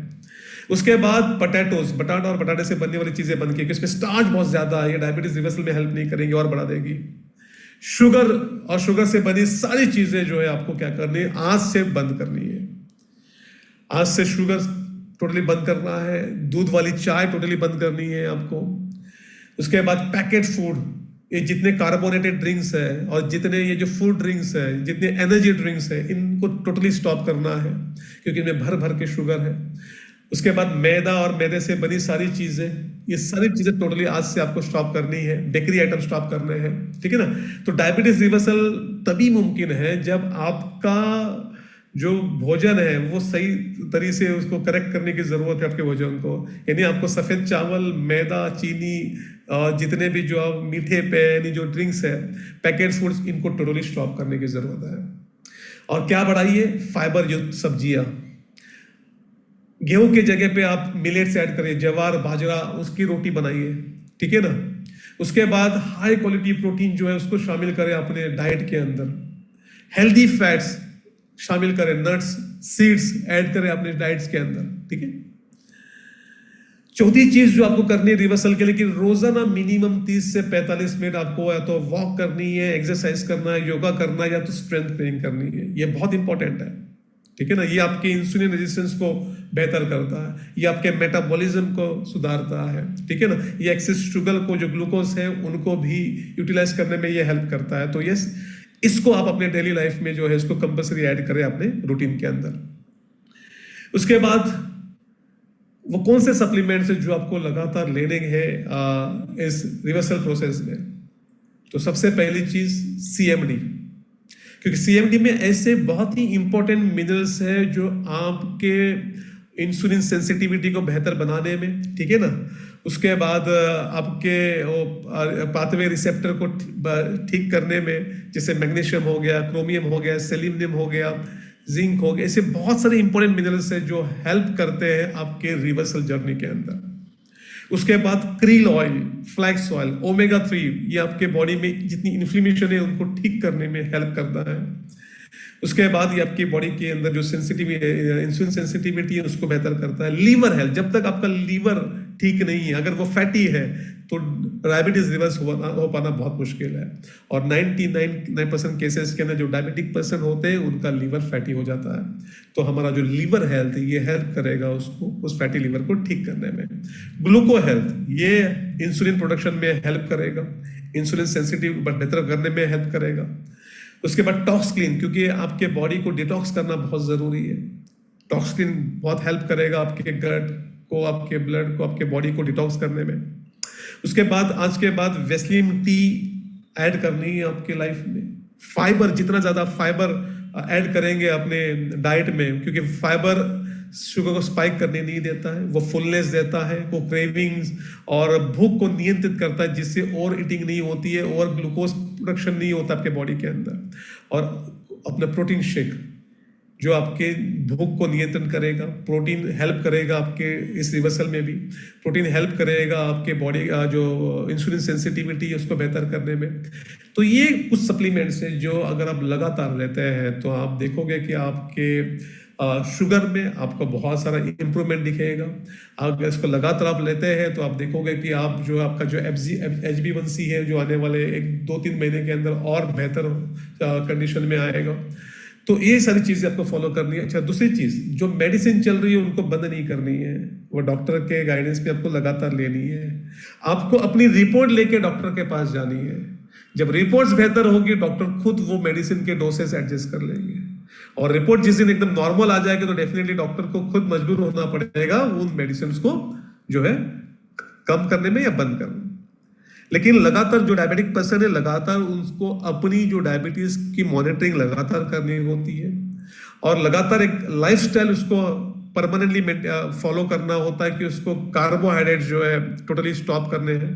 उसके बाद पोटैटोस, बटाटा और बटाटे से बनने वाली चीजें बन के, इसमें स्टार्च बहुत ज्यादा है, ये डायबिटीज रिवर्सल में हेल्प नहीं करेंगे और बढ़ा देगी। शुगर और शुगर से बनी सारी चीजें जो है आपको क्या करनी है, आज से बंद करनी है। आज से शुगर टोटली बंद करना है, दूध वाली चाय टोटली बंद करनी है आपको। उसके बाद पैकेट फूड, ये जितने कार्बोनेटेड ड्रिंक्स है और जितने ये जो फूड ड्रिंक्स है, जितने एनर्जी ड्रिंक्स है, इनको टोटली स्टॉप करना है, क्योंकि इनमें भर भर के शुगर है। उसके बाद मैदा और मैदे से बनी सारी चीजें, ये सारी चीजें टोटली आज से आपको स्टॉप करनी है। बेकरी आइटम स्टॉप करने हैं, ठीक है ना। तो डायबिटीज रिवर्सल तभी मुमकिन है जब आपका जो भोजन है वो सही तरीके से उसको करेक्ट करने की जरूरत है आपके भोजन को। यानी आपको सफेद चावल, मैदा, चीनी, जितने भी जो आप मीठे पे यानी जो ड्रिंक्स है, पैकेट फूड्स, इनको टोटली स्टॉप करने की जरूरत है। और क्या बढ़ाइए? फाइबर युक्त सब्जियां। गेहूं की जगह पे आप मिलेट्स ऐड करिए, ज्वार, बाजरा, उसकी रोटी बनाइए, ठीक है ना। उसके बाद हाई क्वालिटी प्रोटीन जो है उसको शामिल करें अपने डाइट के अंदर। हेल्दी फैट्स शामिल करें, नट्स, सीड्स ऐड करें अपने डाइट्स के अंदर, ठीक है। चौथी चीज जो आपको करनी है रिवर्सल के लिए, कि रोजाना मिनिमम 30 से 45 मिनट आपको या तो वॉक करनी है, एक्सरसाइज करना है, योगा करना है, या तो स्ट्रेंथ ट्रेनिंग करनी है। ये बहुत इंपॉर्टेंट है, ठीक है ना। ये आपके इंसुलिन रेजिस्टेंस को बेहतर करता है, ये आपके मेटाबॉलिज्म को सुधारता है, ठीक है ना। ये एक्सेस शुगर को, जो ग्लूकोज है, उनको भी यूटिलाइज करने में ये हेल्प करता है। तो ये इसको आप अपने डेली लाइफ में जो है इसको कंपल्सरी ऐड करें अपने रूटीन के अंदर। उसके बाद वो कौन से सप्लीमेंट्स है जो आपको लगातार लेने हैं इस रिवर्सल प्रोसेस में? तो सबसे पहली चीज CMD, क्योंकि CMD में ऐसे बहुत ही इंपॉर्टेंट मिनरल्स है जो आपके इंसुलिन सेंसिटिविटी को बेहतर बनाने में, ठीक है ना। उसके बाद आपके पाथवे रिसेप्टर को ठीक करने में, जैसे मैग्नीशियम हो गया, क्रोमियम हो गया, सेलेनियम हो गया, जिंक हो गया, ऐसे बहुत सारे इंपॉर्टेंट मिनरल्स है जो हेल्प करते हैं आपके रिवर्सल जर्नी के अंदर। उसके बाद krill oil, flax oil, omega 3, ये आपके बॉडी में जितनी इन्फ्लेमेशन है उनको ठीक करने में हेल्प करता है। उसके बाद ये आपकी बॉडी के अंदर जो इंसुलिन सेंसिटिविटी है उसको बेहतर करता है। लीवर हेल्थ, जब तक आपका लीवर ठीक नहीं है, अगर वो फैटी है, तो डायबिटीज रिवर्स हो पाना बहुत मुश्किल है। और 99% केसेस के अंदर जो डायबिटिक पर्सन होते हैं उनका लीवर फैटी हो जाता है। तो हमारा जो लीवर हेल्थ है ये हेल्प करेगा उसको, उस फैटी लीवर को ठीक करने में। ग्लूको हेल्थ, ये इंसुलिन प्रोडक्शन में हेल्प करेगा, इंसुलिन सेंसिटिव बेहतर करने में हेल्प करेगा। उसके बाद टॉक्स क्लीन, क्योंकि आपके बॉडी को डिटॉक्स करना बहुत जरूरी है। टॉक्स क्लीन बहुत हेल्प करेगा आपके गट को, आपके ब्लड को, आपके बॉडी को डिटॉक्स करने में। उसके बाद आज के बाद वेस्लिन टी ऐड करनी है आपके लाइफ में। फाइबर, जितना ज्यादा फाइबर ऐड करेंगे अपने डाइट में, क्योंकि फाइबर शुगर को स्पाइक करने नहीं देता है, वो फुलनेस देता है, वो क्रेविंग्स और भूख को नियंत्रित करता है, जिससे ओवर ईटिंग नहीं होती है और ग्लूकोज प्रोडक्शन नहीं होता आपके बॉडी के अंदर। और अपना प्रोटीन शेक जो आपके भूख को नियंत्रण करेगा, प्रोटीन हेल्प करेगा आपके इस रिवर्सल में भी, प्रोटीन हेल्प करेगा आपके बॉडी जो इंसुलिन सेंसिटिविटी है उसको बेहतर करने में। तो ये कुछ सप्लीमेंट्स हैं जो अगर आप लगातार लेते हैं तो आप देखोगे कि आपके शुगर में आपको बहुत सारा इंप्रूवमेंट दिखेगा। अगर इसको लगातार आप लेते हैं तो आप देखोगे कि आप जो आपका जो HbA1c है जो आने वाले 1-2-3 महीने के अंदर और बेहतर कंडीशन में आएगा। तो ये सारी चीजें आपको फॉलो करनी है। अच्छा, दूसरी चीज, जो मेडिसिन चल रही है उनको बंद नहीं करनी है, वो डॉक्टर के गाइडेंस पे आपको लगातार लेनी है। आपको अपनी रिपोर्ट लेके डॉक्टर के पास जानी है। जब रिपोर्ट्स बेहतर होगी, डॉक्टर खुद वो मेडिसिन के डोसेस एडजस्ट कर लेंगे। और रिपोर्ट जिस दिन एकदम नॉर्मल आ जाएगी तो डेफिनेटली डॉक्टर को खुद मजबूर होना पड़ेगा उन मेडिसिन को जो है कम करने में या बंद करने में। लेकिन लगातार जो डायबिटिक पर्सन है, लगातार उसको अपनी जो डायबिटीज की मॉनिटरिंग लगातार करनी होती है, और लगातार एक लाइफस्टाइल उसको परमानेंटली फॉलो करना होता है कि उसको कार्बोहाइड्रेट जो है टोटली स्टॉप करने हैं।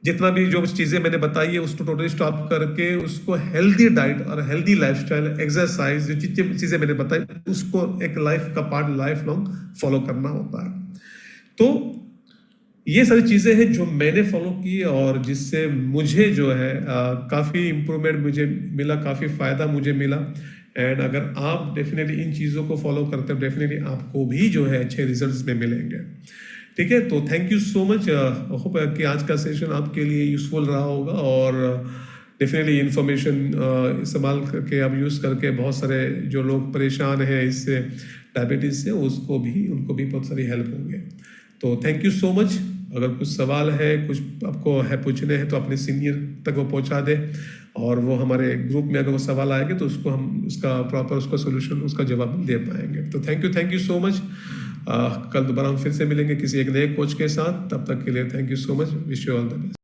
जितना भी जो चीजें मैंने बताई है उसको टोटली स्टॉप करके उसको हेल्दी डाइट और हेल्दी लाइफस्टाइल, एक्सरसाइज, जो चीजें मैंने बताई उसको एक लाइफ का पार्ट लाइफ लॉन्ग फॉलो करना होता है। तो ये सारी चीजें हैं जो मैंने फॉलो की और जिससे मुझे जो है काफी इंप्रूवमेंट मुझे मिला, काफी फायदा मुझे मिला। एंड अगर आप डेफिनेटली इन चीजों को फॉलो करते हो, डेफिनेटली आपको भी जो है अच्छे रिजल्ट्स में मिलेंगे। ठीक है, तो thank you so much. Hope कि आज का सेशन आपके लिए यूजफुल रहा होगा, और डेफिनेटली इंफॉर्मेशन इस्तेमाल करके आप यूज़ करके बहुत सारे जो लोग परेशान हैं इससे, डायबिटीज़ से, उनको भी बहुत सारी हेल्प होंगे। तो थैंक यू सो मच। अगर कुछ सवाल है, कुछ आपको है पूछने हैं, तो अपने सीनियर तक वो पहुंचा दे, और वो हमारे ग्रुप में अगर वो सवाल आएंगे तो उसको हम उसका प्रॉपर उसका सोल्यूशन, उसका जवाब दे पाएंगे। तो थैंक यू सो मच। कल दोबारा हम फिर से मिलेंगे किसी एक नए कोच के साथ। तब तक के लिए thank you so much. Wish you all the best.